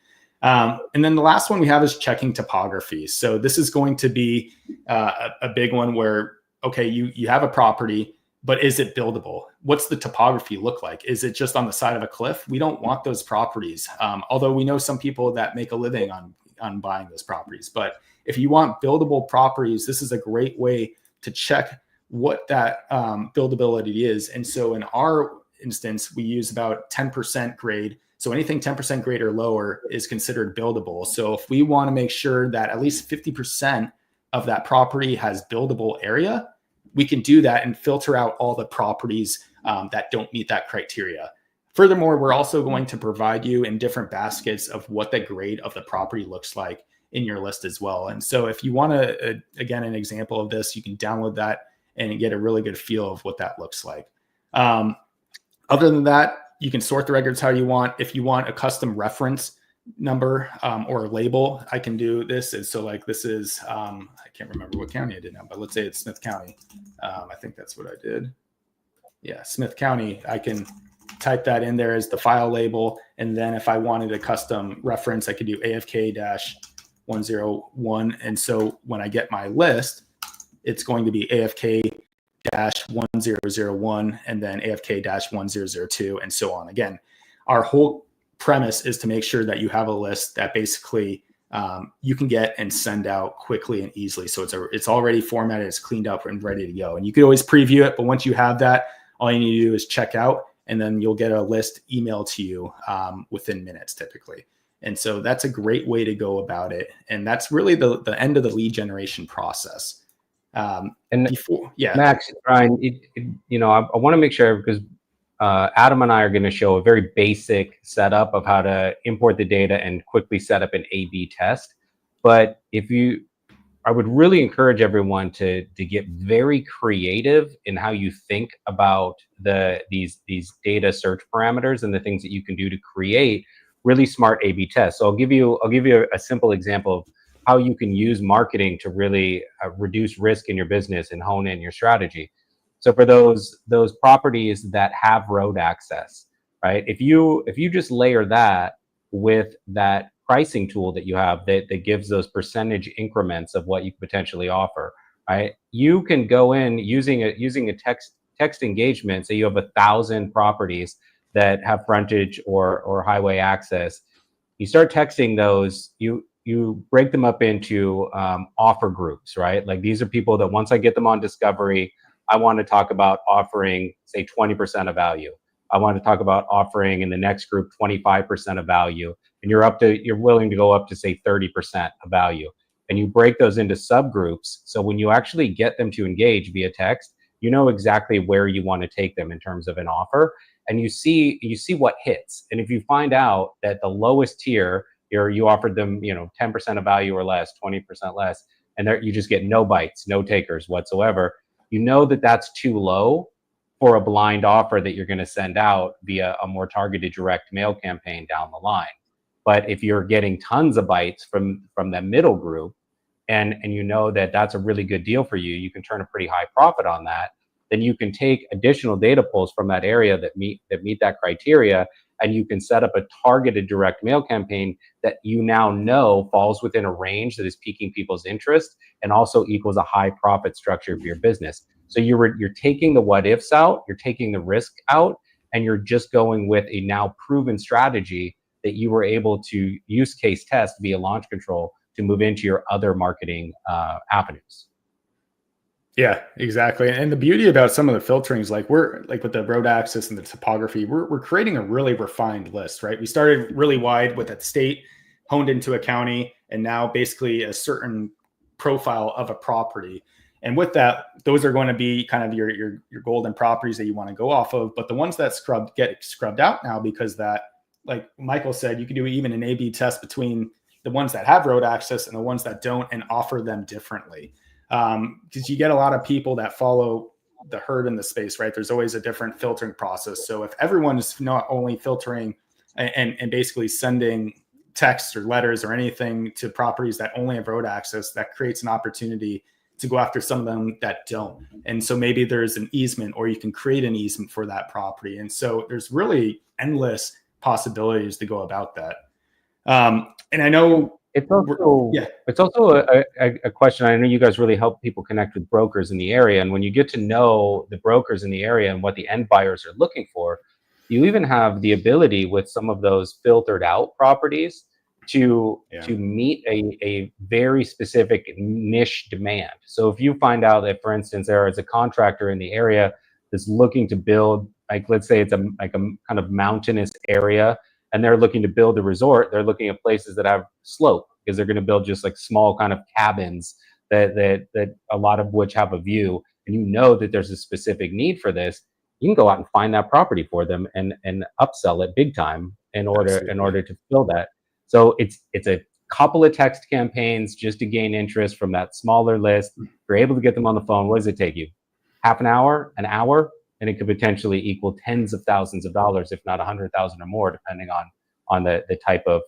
And then the last one we have is checking topography. So this is going to be a big one where, okay, you have a property, but is it buildable? What's the topography look like? Is it just on the side of a cliff? We don't want those properties. Although we know some people that make a living on buying those properties. But if you want buildable properties, this is a great way to check what that buildability is. And so in our instance, we use about 10% grade. So anything 10% grade or lower is considered buildable. So if we want to make sure that at least 50% of that property has buildable area, we can do that and filter out all the properties that don't meet that criteria. Furthermore, we're also going to provide you in different baskets of what the grade of the property looks like in your list as well. And so if you want to, again, an example of this, you can download that and get a really good feel of what that looks like. Other than that, you can sort the records how you want. If you want a custom reference number or a label, I can do this. And so like this is, I can't remember what county I did now, but let's say it's Smith County. I think that's what I did. Yeah, Smith County. I can type that in there as the file label. And then if I wanted a custom reference, I could do AFK-101. And so when I get my list, it's going to be AFK-1001 and then AFK-1002 and so on. Again, our whole premise is to make sure that you have a list that basically you can get and send out quickly and easily. So it's already formatted, it's cleaned up and ready to go. And you could always preview it, but once you have that, all you need to do is check out, and then you'll get a list emailed to you within minutes typically. And so that's a great way to go about it. And that's really the end of the lead generation process. And before, yeah, Max, Ryan, I want to make sure, because Adam and I are going to show a very basic setup of how to import the data and quickly set up an A/B test. But I would really encourage everyone to get very creative in how you think about these data search parameters and the things that you can do to create really smart A/B tests. So I'll give you a simple example of how you can use marketing to really reduce risk in your business and hone in your strategy. So for those properties that have road access, right? If you just layer that with that pricing tool that you have that gives those percentage increments of what you could potentially offer, right? You can go in using a text engagement. Say you have 1,000 properties that have frontage or highway access. You start texting those. You break them up into offer groups, right? Like these are people that once I get them on discovery, I want to talk about offering, say, 20% of value. I want to talk about offering in the next group 25% of value, and you're willing to go up to, say, 30% of value. And you break those into subgroups. So when you actually get them to engage via text, you know exactly where you want to take them in terms of an offer, and you see what hits. And if you find out that the lowest tier, you offered them 10% of value or less, 20% less, and you just get no bites, no takers whatsoever, you know that that's too low for a blind offer that you're going to send out via a more targeted direct mail campaign down the line. But if you're getting tons of bites from that middle group, and you know that that's a really good deal for you, you can turn a pretty high profit on that, then you can take additional data pulls from that area that meet that criteria, and you can set up a targeted direct mail campaign that you now know falls within a range that is piquing people's interest and also equals a high profit structure for your business. So you're taking the what ifs out, you're taking the risk out, and you're just going with a now proven strategy that you were able to use case test via launch control to move into your other marketing avenues. Yeah, exactly. And the beauty about some of the filtering is we're with the road access and the topography, we're creating a really refined list, right? We started really wide with a state, honed into a county, and now basically a certain profile of a property. And with that, those are going to be kind of your golden properties that you want to go off of. But the ones that get scrubbed out now, because that, like Michael said, you can do even an A/B test between the ones that have road access and the ones that don't, and offer them differently. Because you get a lot of people that follow the herd in the space, right? There's always a different filtering process. So if everyone is not only filtering and basically sending texts or letters or anything to properties that only have road access, that creates an opportunity to go after some of them that don't. And so maybe there's an easement, or you can create an easement for that property. And so there's really endless possibilities to go about that. And I know it's also a question. I know you guys really help people connect with brokers in the area. And when you get to know the brokers in the area and what the end buyers are looking for, you even have the ability with some of those filtered out properties to meet a very specific niche demand. So if you find out that, for instance, there is a contractor in the area that's looking to build, like, let's say it's a kind of mountainous area, and they're looking to build a resort, they're looking at places that have slope, because they're going to build just like small kind of cabins that a lot of which have a view, and you know that there's a specific need for this. You can go out and find that property for them and upsell it big time in order to fill that. So it's a couple of text campaigns just to gain interest from that smaller list. If you're able to get them on the phone, what does it take you? Half an hour, an hour? And it could potentially equal tens of thousands of dollars, if not 100,000 or more, depending on the type of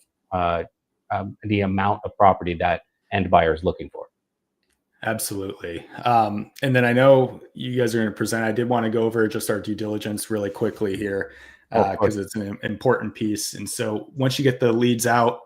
the amount of property that end buyer is looking for. Absolutely. And then I know you guys are going to present. I did want to go over just our due diligence really quickly here, because it's an important piece. And so once you get the leads out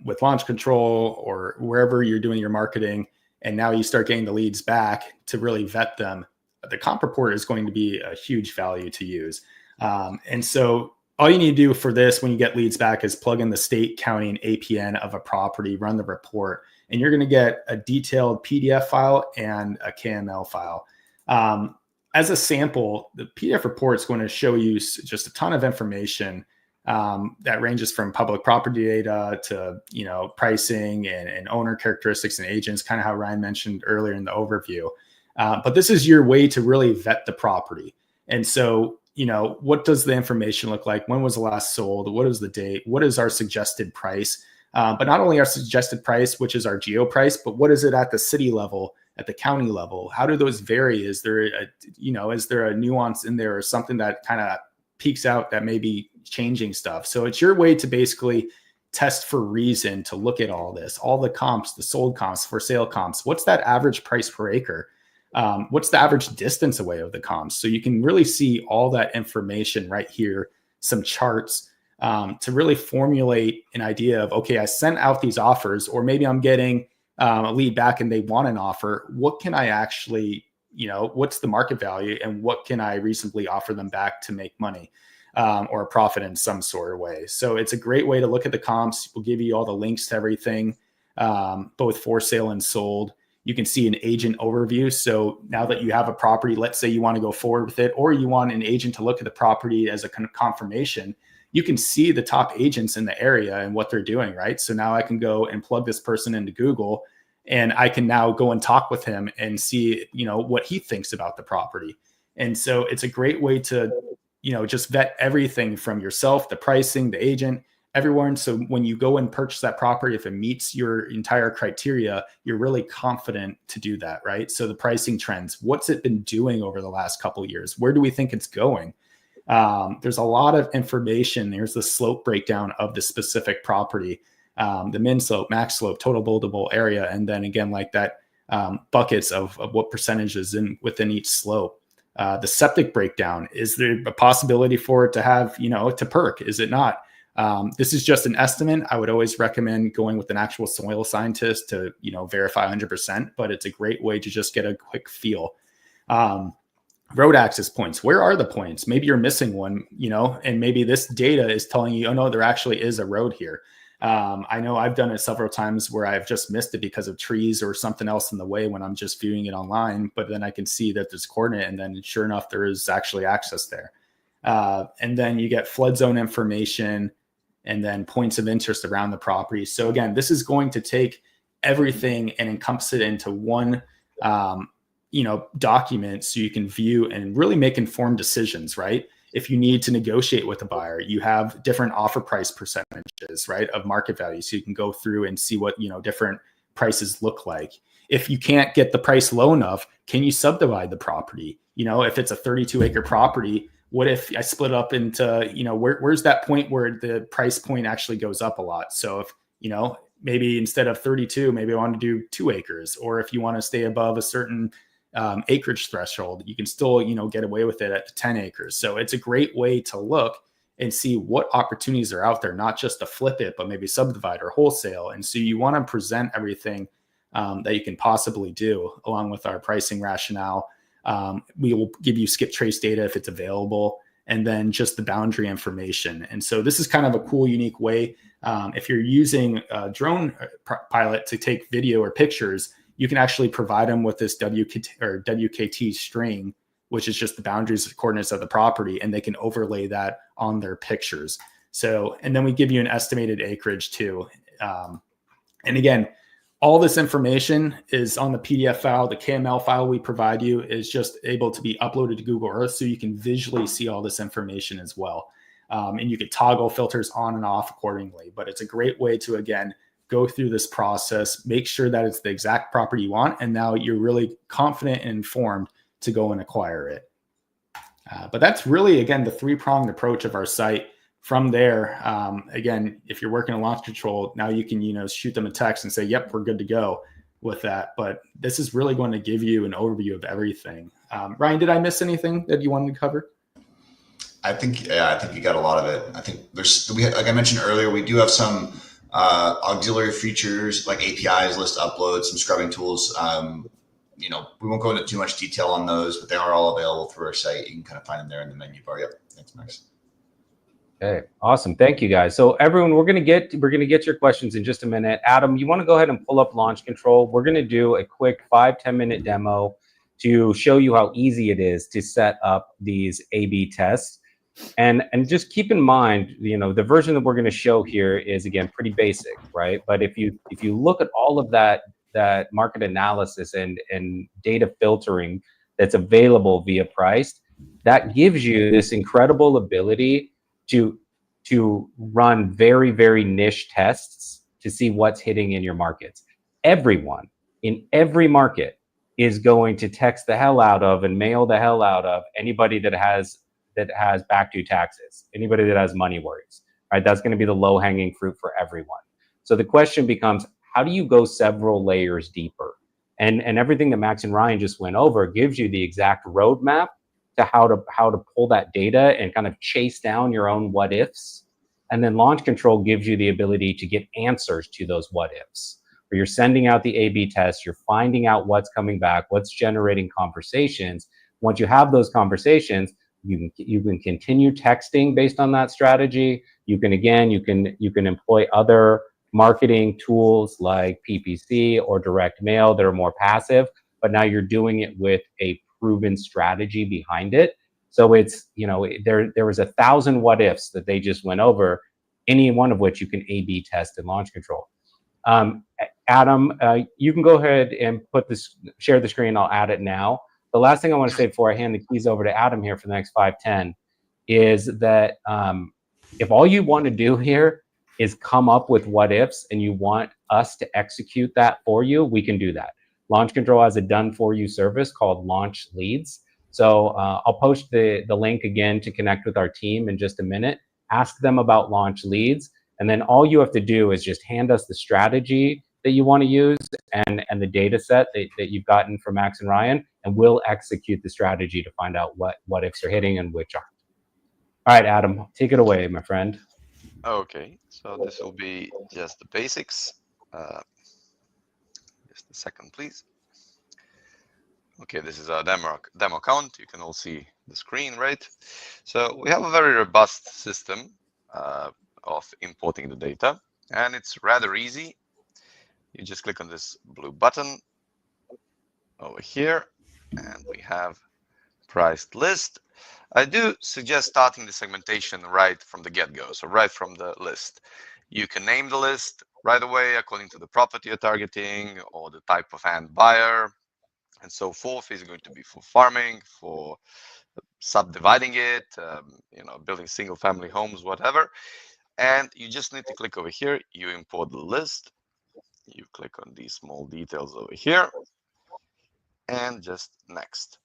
with launch control or wherever you're doing your marketing, and now you start getting the leads back to really vet them, the comp report is going to be a huge value to use. And so all you need to do for this when you get leads back is plug in the state, county, and APN of a property, run the report, and you're going to get a detailed PDF file and a KML file. As a sample, the PDF report is going to show you just a ton of information that ranges from public property data to, pricing and owner characteristics and agents, kind of how Ryan mentioned earlier in the overview. But this is your way to really vet the property. And so, what does the information look like? When was the last sold? What is the date? What is our suggested price? But not only our suggested price, which is our geo price, but what is it at the city level, at the county level? How do those vary? Is there a nuance in there or something that kind of peaks out that may be changing stuff? So it's your way to basically test for reason, to look at all this, all the comps, the sold comps, for sale comps. What's that average price per acre? What's the average distance away of the comps? So you can really see all that information right here, some charts, to really formulate an idea of, okay, I sent out these offers, or maybe I'm getting a lead back and they want an offer. What can I actually, what's the market value, and what can I reasonably offer them back to make money or a profit in some sort of way? So it's a great way to look at the comps. We'll give you all the links to everything, both for sale and sold. You can see an agent overview. So now that you have a property, let's say you want to go forward with it, or you want an agent to look at the property as a confirmation, you can see the top agents in the area and what they're doing, right? So now I can go and plug this person into Google, and I can now go and talk with him and see, what he thinks about the property. And so it's a great way to, just vet everything from yourself, the pricing, the agent, everyone. So when you go and purchase that property, if it meets your entire criteria, you're really confident to do that, right? So the pricing trends, what's it been doing over the last couple of years? Where do we think it's going? There's a lot of information. There's the slope breakdown of the specific property, the min slope, max slope, total buildable area. And then again, like that, buckets of what percentage is within each slope. The septic breakdown, is there a possibility for it to have, to perk? Is it not? This is just an estimate. I would always recommend going with an actual soil scientist to, verify 100%, but it's a great way to just get a quick feel. Road access points. Where are the points? Maybe you're missing one, and maybe this data is telling you, oh no, there actually is a road here. I know I've done it several times where I've just missed it because of trees or something else in the way when I'm just viewing it online, but then I can see that there's coordinate, and then sure enough, there is actually access there. And then you get flood zone information, and then points of interest around the property. So again, this is going to take everything and encompass it into one document so you can view and really make informed decisions, right? If you need to negotiate with a buyer, you have different offer price percentages, right, of market value. So you can go through and see what, different prices look like. If you can't get the price low enough, can you subdivide the property? If it's a 32-acre property, what if I split up into, where's that point where the price point actually goes up a lot? So if, maybe instead of 32, maybe I want to do 2 acres, or if you want to stay above a certain acreage threshold, you can still, get away with it at 10 acres. So it's a great way to look and see what opportunities are out there, not just to flip it, but maybe subdivide or wholesale. And so you want to present everything that you can possibly do along with our pricing rationale. We will give you skip trace data if it's available, and then just the boundary information. And so this is kind of a cool, unique way. If you're using a drone pilot to take video or pictures, you can actually provide them with this WKT string, which is just the boundaries, coordinates of the property, and they can overlay that on their pictures. So, and then we give you an estimated acreage too. And again, all this information is on the PDF file. The KML file we provide you is just able to be uploaded to Google Earth, so you can visually see all this information as well. And you could toggle filters on and off accordingly. But it's a great way to, again, go through this process, make sure that it's the exact property you want, and now you're really confident and informed to go and acquire it. But that's really, again, the 3-pronged approach of our site. From there, again, if you're working on launch control, now you can, shoot them a text and say, yep, we're good to go with that. But this is really going to give you an overview of everything. Ryan, did I miss anything that you wanted to cover? I think you got a lot of it. I think like I mentioned earlier, we do have some auxiliary features like APIs, list uploads, some scrubbing tools. We won't go into too much detail on those, but they are all available through our site. You can kind of find them there in the menu bar. Yep. Thanks, Max. Okay, awesome. Thank you, guys. So everyone, we're gonna get your questions in just a minute. Adam, you want to go ahead and pull up launch control? We're gonna do a quick 5-10 minute demo to show you how easy it is to set up these A/B tests. And just keep in mind, the version that we're going to show here is, again, pretty basic, right? But if you look at all of that market analysis and data filtering that's available via Priced, that gives you this incredible ability to run very, very niche tests to see what's hitting in your markets. Everyone in every market is going to text the hell out of and mail the hell out of anybody that has back due taxes, anybody that has money worries, right? That's going to be the low hanging fruit for everyone. So the question becomes, how do you go several layers deeper? And everything that Max and Ryan just went over gives you the exact roadmap to how to pull that data and kind of chase down your own what ifs. And then launch control gives you the ability to get answers to those what ifs, where you're sending out the A/B tests, you're finding out what's coming back, what's generating conversations. Once you have those conversations, you can continue texting based on that strategy. You can employ other marketing tools like PPC or direct mail that are more passive, but now you're doing it with a proven strategy behind it. So it's, there was 1,000 what ifs that they just went over, any one of which you can A/B test in launch control. Adam, you can go ahead and share the screen. I'll add it now. The last thing I want to say before I hand the keys over to Adam here for the next 5-10 is that if all you want to do here is come up with what ifs and you want us to execute that for you, we can do that. Launch Control has a done for you service called Launch Leads. So I'll post the link again to connect with our team in just a minute. Ask them about Launch Leads. And then all you have to do is just hand us the strategy that you want to use and the data set that you've gotten from Max and Ryan, and we'll execute the strategy to find out what ifs are hitting and which aren't. All right, Adam, take it away, my friend. Okay, so this will be just the basics. Just a second, please. Okay, this is a demo account. You can all see the screen, right? So we have a very robust system of importing the data, and it's rather easy. You just click on this blue button over here, and we have priced list. I do suggest starting the segmentation right from the get-go, so right from the list. You can name the list right away according to the property you're targeting or the type of end buyer. and so forth is going to be for farming, for subdividing it, building single family homes, whatever. And you just need to click over here. You import the list. You click on these small details over here and just next.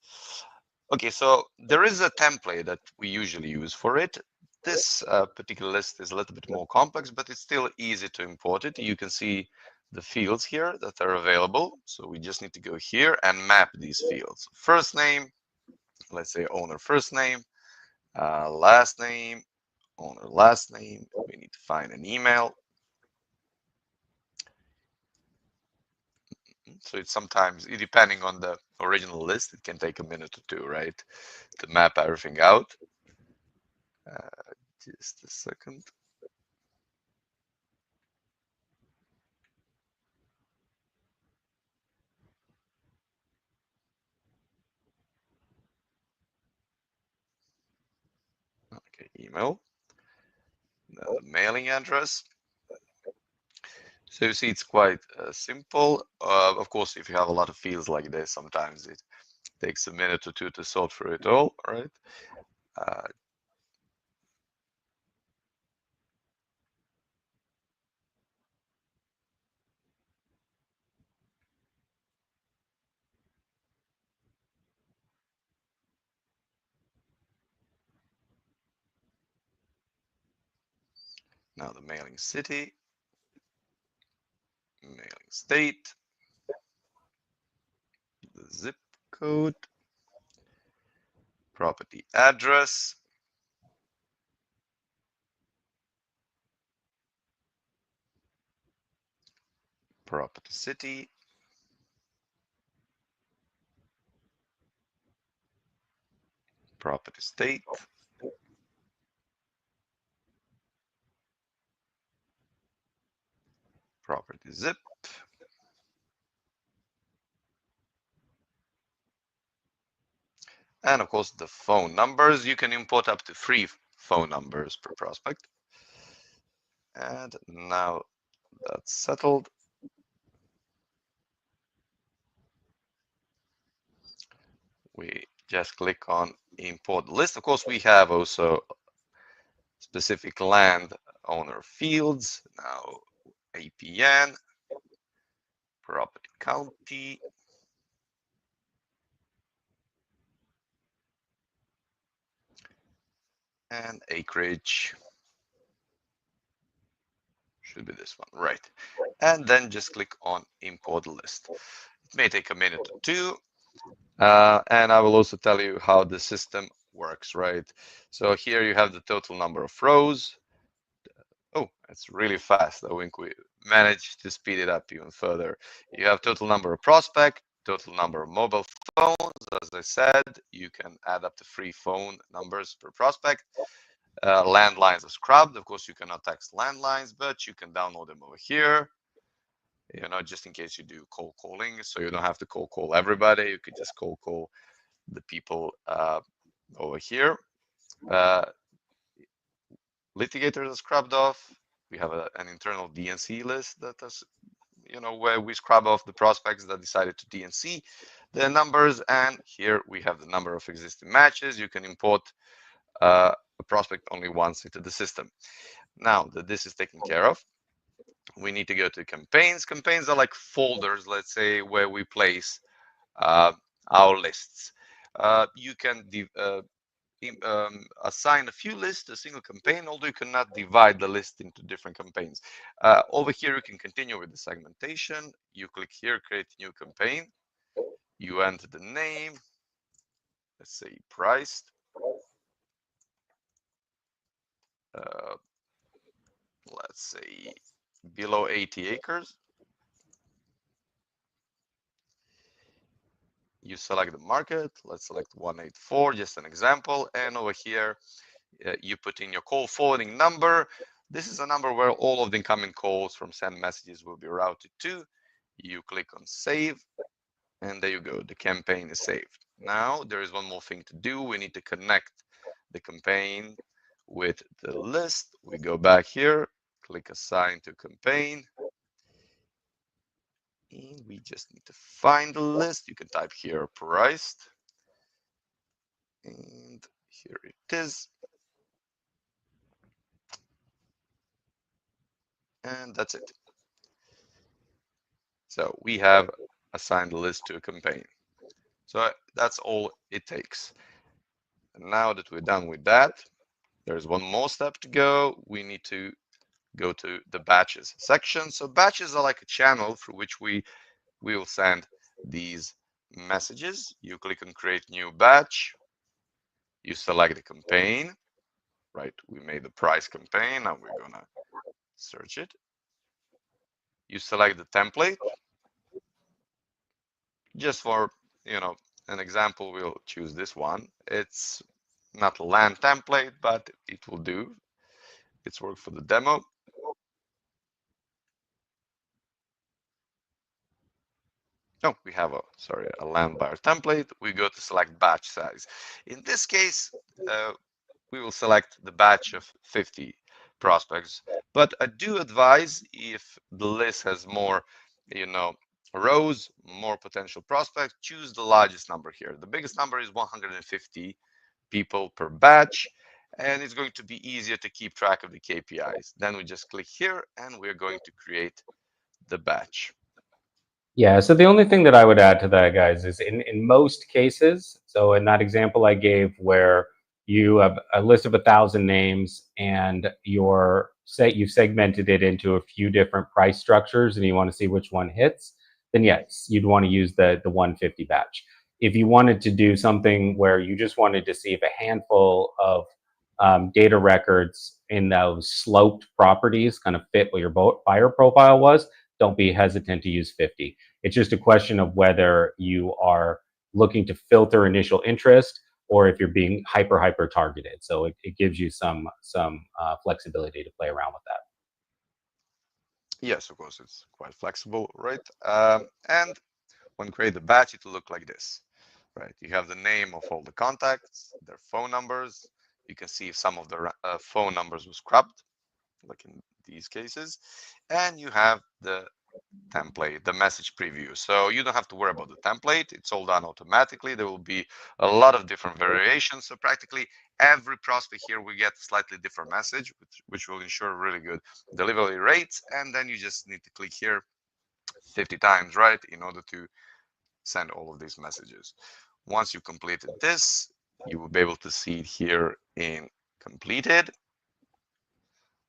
Okay, so there is a template that we usually use for it. This particular list is a little bit more complex, but it's still easy to import it. You can see the fields here that are available. So we just need to go here and map these fields. First name, let's say owner first name, last name, owner last name. We need to find an email. So it's sometimes, depending on the original list, it can take a minute or two, right, to map everything out. Just a second. Okay, email. Now the mailing address. So you see, it's quite simple. Of course, if you have a lot of fields like this, sometimes it takes a minute or two to sort through it all, right? Now the mailing city, mailing state, the zip code, property address, property city, property state, property zip, and of course the phone numbers. You can import up to 3 phone numbers per prospect. And now that's settled. We just click on import list. Of course, we have also specific land owner fields. Now APN, property county, and acreage. Should be this one, right? And then just click on import list. It may take a minute or two. And I will also tell you how the system works, right? So here you have the total number of rows. Oh, it's really fast. I think we managed to speed it up even further. You have total number of prospect, total number of mobile phones. As I said, you can add up to 3 phone numbers per prospect. Landlines are scrubbed. Of course, you cannot text landlines, but you can download them over here. Just in case you do cold calling, so you don't have to cold call everybody. You could just cold call the people over here. Litigators are scrubbed off. We have an internal DNC list that is, where we scrub off the prospects that decided to DNC their numbers. And here we have the number of existing matches. You can import a prospect only once into the system. Now that this is taken care of, we need to go to campaigns. Campaigns are like folders, let's say, where we place our lists. You can assign a few lists to a single campaign, although you cannot divide the list into different campaigns. Over here, you can continue with the segmentation. You click here, create a new campaign. You enter the name, let's say priced. Let's say below 80 acres. You select the market. Let's select 184, just an example. And over here, you put in your call forwarding number. This is a number where all of the incoming calls from send messages will be routed to. You click on save, and there you go. The campaign is saved. Now, there is one more thing to do. We need to connect the campaign with the list. We go back here, click assign to campaign, And we just need to find the list. You can type here priced. And here it is. And that's it. So we have assigned the list to a campaign. So that's all it takes. And now that we're done with that, there's one more step to go. We need to go to the batches section. So batches are like a channel through which we will send these messages. You click on create new batch. You select the campaign, right? We made the price campaign. Now we're gonna search it. You select the template. Just for, an example, we'll choose this one. It's not a land template, but it will do. It's work for the demo. Oh, we have a land buyer template. We go to select batch size. In this case, we will select the batch of 50 prospects. But I do advise, if the list has more, rows, more potential prospects, choose the largest number here. The biggest number is 150 people per batch, and it's going to be easier to keep track of the KPIs. Then we just click here, and we're going to create the batch. Yeah, so the only thing that I would add to that, guys, is in most cases, so in that example I gave where you have a list of 1,000 names and you've segmented it into a few different price structures and you want to see which one hits, then yes, you'd want to use the 150 batch. If you wanted to do something where you just wanted to see if a handful of data records in those sloped properties kind of fit what your buyer profile was, don't be hesitant to use 50. It's just a question of whether you are looking to filter initial interest or if you're being hyper targeted. So it gives you some flexibility to play around with that. Yes, of course, it's quite flexible, right? And when you create the batch, it will look like this, right? You have the name of all the contacts, their phone numbers. You can see if some of the phone numbers was scrubbed, like in these cases, and you have the template, the message preview. So you don't have to worry about the template. It's all done automatically. There will be a lot of different variations. So practically every prospect here will get a slightly different message, which will ensure really good delivery rates. And then you just need to click here 50 times, right, in order to send all of these messages. Once you completed this, you will be able to see it here in completed.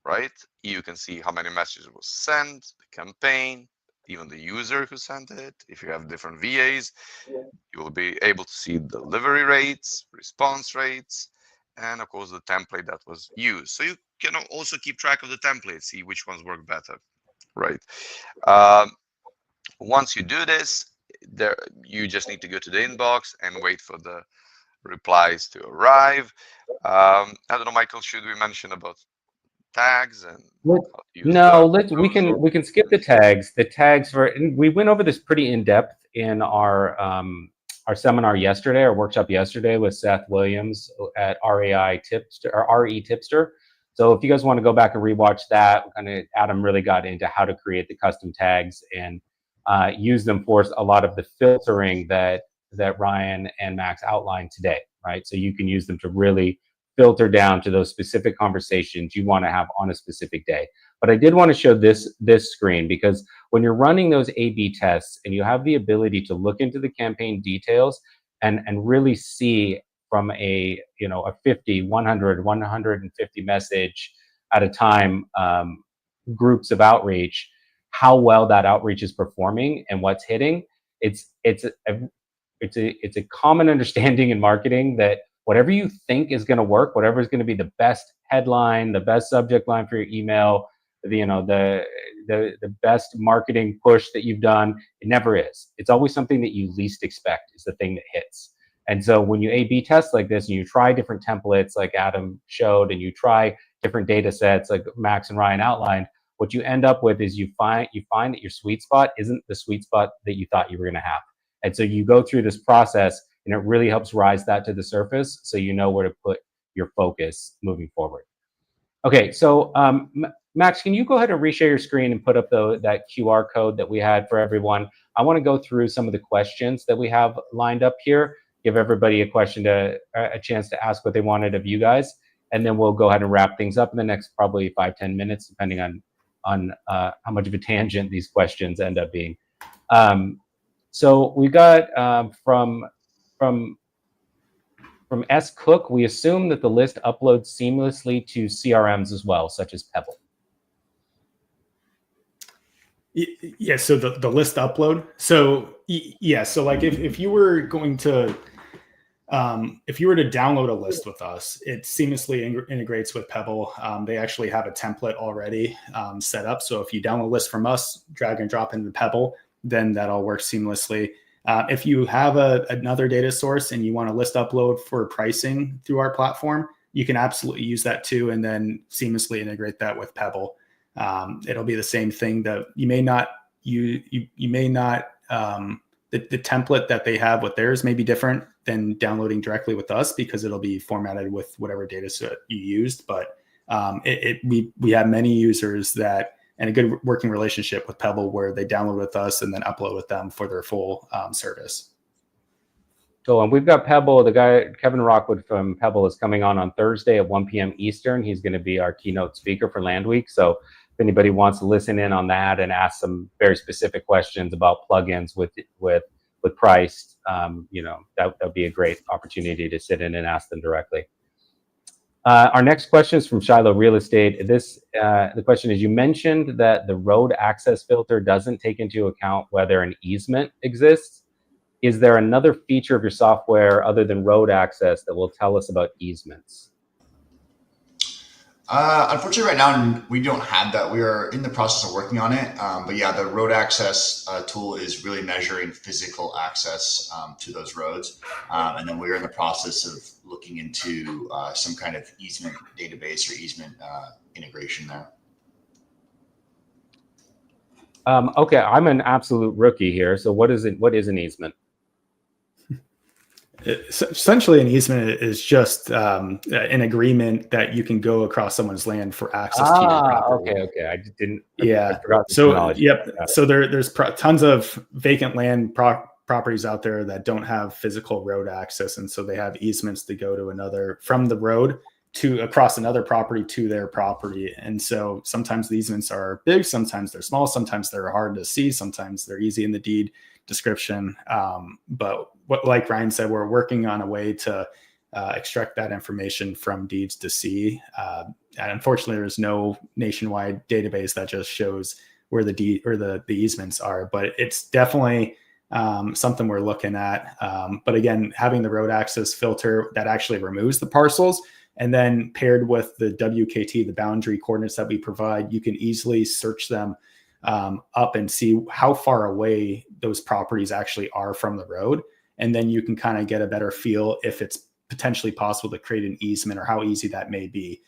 Right, you can see how many messages was sent, the campaign, even the user who sent it. If you have different VAs, you will be able to see delivery rates, response rates, and of course the template that was used. So you can also keep track of the template, see which ones work better, right? Once you do this, you just need to go to the inbox and wait for the replies to arrive. I don't know, Michael, should we mention about tags and we can skip the tags. The tags we went over this pretty in depth in our seminar yesterday, our workshop yesterday with Seth Williams at RE Tipster. So if you guys want to go back and rewatch that, Adam really got into how to create the custom tags and use them for a lot of the filtering that Ryan and Max outlined today, right? So you can use them to really filter down to those specific conversations you want to have on a specific day. But I did want to show this screen because when you're running those A/B tests and you have the ability to look into the campaign details and really see from a 50, 100, 150 message at a time groups of outreach, how well that outreach is performing and what's hitting. It's a common understanding in marketing that whatever you think is going to work, whatever is going to be the best headline, the best subject line for your email, the best marketing push that you've done, it never is. It's always something that you least expect is the thing that hits. And so when you A/B test like this and you try different templates like Adam showed and you try different data sets like Max and Ryan outlined, what you end up with is you find that your sweet spot isn't the sweet spot that you thought you were going to have. And so you go through this process and it really helps rise that to the surface so you know where to put your focus moving forward. Okay, so Max, can you go ahead and reshare your screen and put up that QR code that we had for everyone? I want to go through some of the questions that we have lined up here, give everybody a chance to ask what they wanted of you guys, and then we'll go ahead and wrap things up in the next probably 5-10 minutes, depending on how much of a tangent these questions end up being. So we got from S. Cook, we assume that the list uploads seamlessly to CRMs as well, such as Pebble. Yeah, so the list upload. So yeah, so like if you were going to if you were to download a list with us, it seamlessly integrates with Pebble. They actually have a template already set up. So if you download a list from us, drag and drop into Pebble, then that'll work seamlessly. If you have another data source and you want a list upload for pricing through our platform, you can absolutely use that too, and then seamlessly integrate that with Pebble. It'll be the same thing that you may not the template that they have with theirs may be different than downloading directly with us, because it'll be formatted with whatever data set you used. But we have many users that, and a good working relationship with Pebble, where they download with us and then upload with them for their full service. So we've got Pebble. The guy, Kevin Rockwood from Pebble, is coming on Thursday at 1 p.m. Eastern. He's going to be our keynote speaker for Land Week. So if anybody wants to listen in on that and ask some very specific questions about plugins with Price, that would be a great opportunity to sit in and ask them directly. Our next question is from Shiloh Real Estate. The question is, you mentioned that the road access filter doesn't take into account whether an easement exists. Is there another feature of your software other than road access that will tell us about easements? Unfortunately, right now, we don't have that. We are in the process of working on it. But yeah, the road access tool is really measuring physical access to those roads. And then we're in the process of looking into some kind of easement database or easement integration there. Okay, I'm an absolute rookie here. So what is an easement? Essentially, an easement is just an agreement that you can go across someone's land for access to your property. Okay. I just didn't. Yeah. I forgot the so terminology. Yep. So there's tons of vacant land properties out there that don't have physical road access, and so they have easements to go to another, from the road to across another property to their property. And so sometimes the easements are big, sometimes they're small, sometimes they're hard to see, sometimes they're easy in the deed description. But like Ryan said, we're working on a way to extract that information from deeds to see. And unfortunately, there's no nationwide database that just shows where the deed or the easements are, but it's definitely something we're looking at. But again, having the road access filter that actually removes the parcels, and then paired with the WKT, the boundary coordinates that we provide, you can easily search them up and see how far away those properties actually are from the road. And then you can kind of get a better feel if it's potentially possible to create an easement or how easy that may be.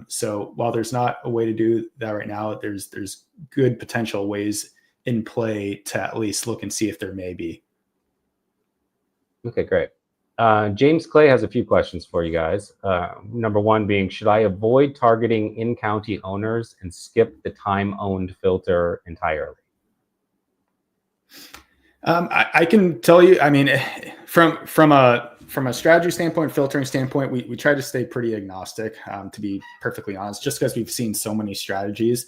So while there's not a way to do that right now, there's good potential ways in play to at least look and see if there may be. Okay, great. James Clay has a few questions for you guys. Number one being, should I avoid targeting in-county owners and skip the time-owned filter entirely? I can tell you, I mean, from a strategy standpoint, filtering standpoint, we try to stay pretty agnostic, to be perfectly honest, just because we've seen so many strategies.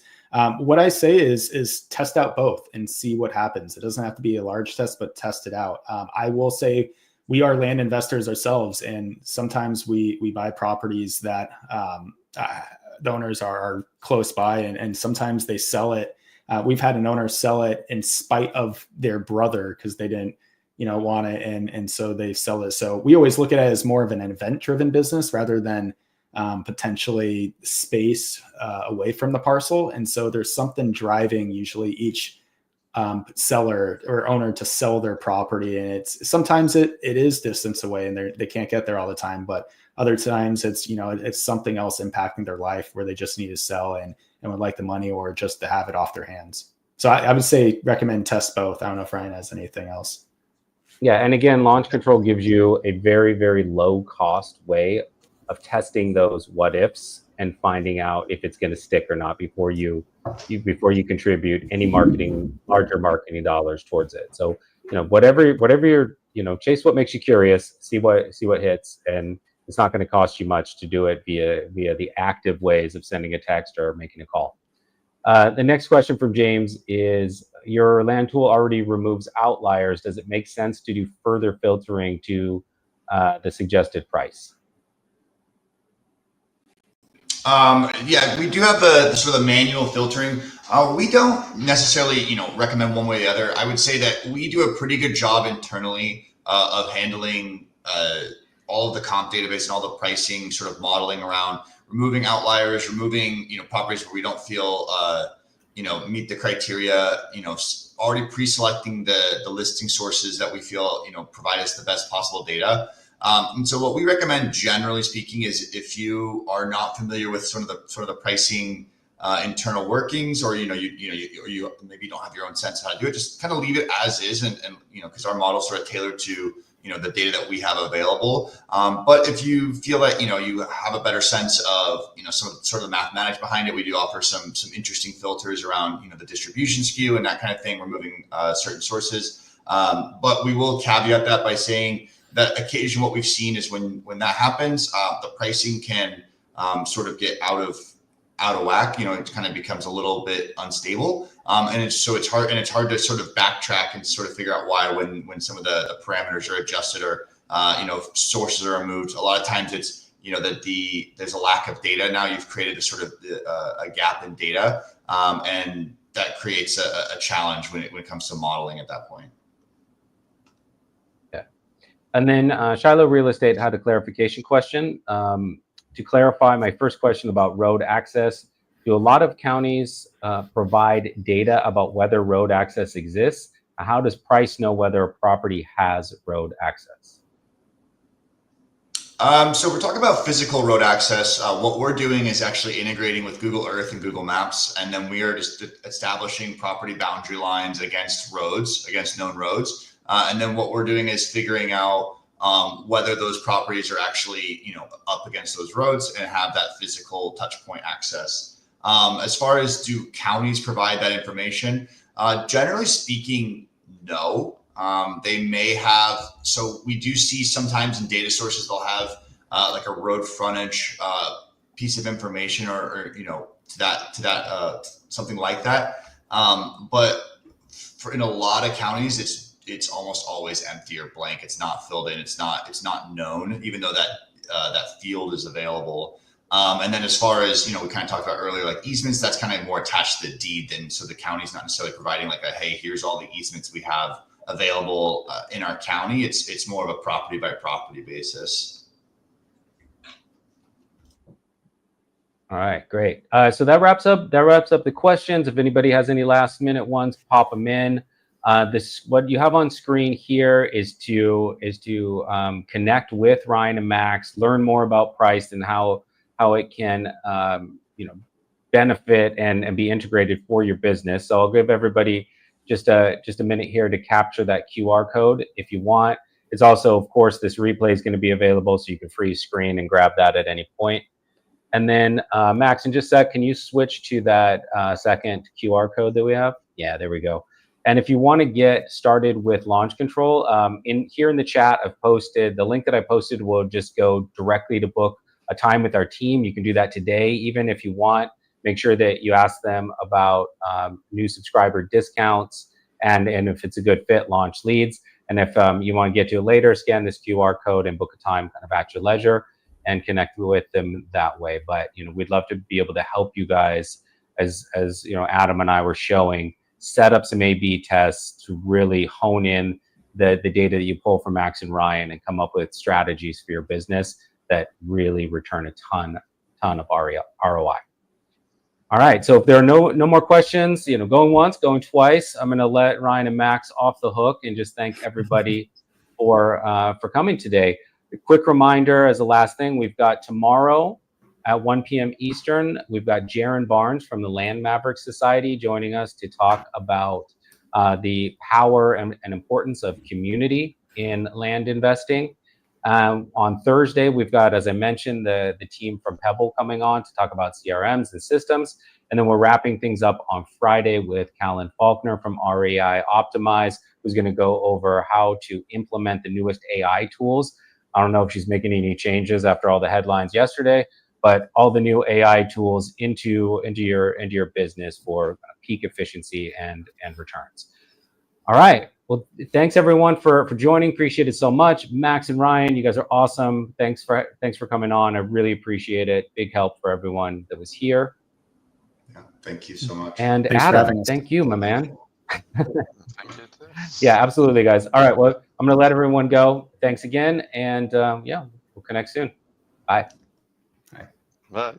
What I say is test out both and see what happens. It doesn't have to be a large test, but test it out. I will say we are land investors ourselves, and sometimes we buy properties that the owners are close by, and sometimes they sell it. We've had an owner sell it in spite of their brother because they didn't, want it, and so they sell it. So we always look at it as more of an event-driven business rather than potentially space away from the parcel. And so there's something driving usually each seller or owner to sell their property, and it's sometimes it is distance away and they can't get there all the time, but other times it's it's something else impacting their life where they just need to sell and would like the money or just to have it off their hands. So I would say recommend test both. I don't know if Ryan has anything else. Yeah, and again, launch control gives you a very, very low cost way testing those what ifs and finding out if it's going to stick or not before you contribute any larger marketing dollars towards it. So, whatever you're, chase what makes you curious, see what hits, and it's not going to cost you much to do it via the active ways of sending a text or making a call. The next question from James is, your land tool already removes outliers. Does it make sense to do further filtering to the suggested price? Yeah, we do have the sort of manual filtering. We don't necessarily, recommend one way or the other. I would say that we do a pretty good job internally of handling all of the comp database and all the pricing sort of modeling around removing outliers, removing, properties where we don't feel, meet the criteria, already pre-selecting the listing sources that we feel, provide us the best possible data. And so what we recommend, generally speaking, is if you are not familiar with sort of the pricing internal workings, or you maybe don't have your own sense of how to do it, just kind of leave it as is, and because our model's sort of tailored to the data that we have available. But if you feel that you have a better sense of some sort of the mathematics behind it, we do offer some interesting filters around the distribution skew and that kind of thing, removing certain sources. But we will caveat that by saying that occasionally what we've seen is when that happens, the pricing can sort of get out of whack. It kind of becomes a little bit unstable, and it's hard to sort of backtrack and sort of figure out why when some of the parameters are adjusted or sources are removed. A lot of times it's that there's a lack of data. Now you've created a sort of a gap in data, and that creates a challenge when it comes to modeling at that point. And then Shiloh Real Estate had a clarification question. To clarify my first question about road access, do a lot of counties provide data about whether road access exists? How does Price know whether a property has road access? So we're talking about physical road access. What we're doing is actually integrating with Google Earth and Google Maps, and then we are just establishing property boundary lines against known roads. And then what we're doing is figuring out whether those properties are actually, up against those roads and have that physical touch point access. As far as do counties provide that information, generally speaking, no. They may have. So we do see sometimes in data sources they'll have like a road frontage piece of information, or to that something like that. But in a lot of counties, it's almost always empty or blank. It's not filled in. It's not known, even though that field is available. And then as far as, we kind of talked about earlier, like easements, that's kind of more attached to the deed. Then so the county's not necessarily providing like hey, here's all the easements we have available in our county. It's more of a property by property basis. All right, great. So that wraps up the questions. If anybody has any last minute ones, pop them in. What you have on screen here is to connect with Ryan and Max, learn more about Price and how it can benefit and be integrated for your business. So I'll give everybody just a minute here to capture that QR code if you want. It's also, of course, this replay is going to be available, so you can freeze screen and grab that at any point. And then Max, in just a sec, can you switch to that second QR code that we have? Yeah, there we go. And if you want to get started with launch control, in the chat, I've posted the link that I posted will just go directly to book a time with our team. You can do that today, even if you want. Make sure that you ask them about new subscriber discounts and if it's a good fit, launch leads. And if you want to get to it later, scan this QR code and book a time kind of at your leisure and connect with them that way. But we'd love to be able to help you guys, as Adam and I were showing, set up some A/B tests to really hone in the data that you pull from Max and Ryan and come up with strategies for your business that really return a ton of ROI. All right, so if there are no more questions, going once, going twice, I'm going to let Ryan and Max off the hook and just thank everybody for coming today. A quick reminder as the last thing, we've got tomorrow at 1 p.m. Eastern, we've got Jaron Barnes from the Land Maverick Society joining us to talk about the power and importance of community in land investing. On Thursday, we've got, as I mentioned, the team from Pebble coming on to talk about CRMs and systems. And then we're wrapping things up on Friday with Callan Faulkner from REI Optimize, who's going to go over how to implement the newest AI tools. I don't know if she's making any changes after all the headlines yesterday, but all the new AI tools into your business for peak efficiency and returns. All right. Well, thanks everyone for joining. Appreciate it so much. Max and Ryan, you guys are awesome. Thanks for coming on. I really appreciate it. Big help for everyone that was here. Yeah, thank you so much. And Thanks for Adam, having us. thank you, my man. Thank you too. Yeah, absolutely, guys. All right. Well, I'm going to let everyone go. Thanks again. And yeah, we'll connect soon. Bye. Bye.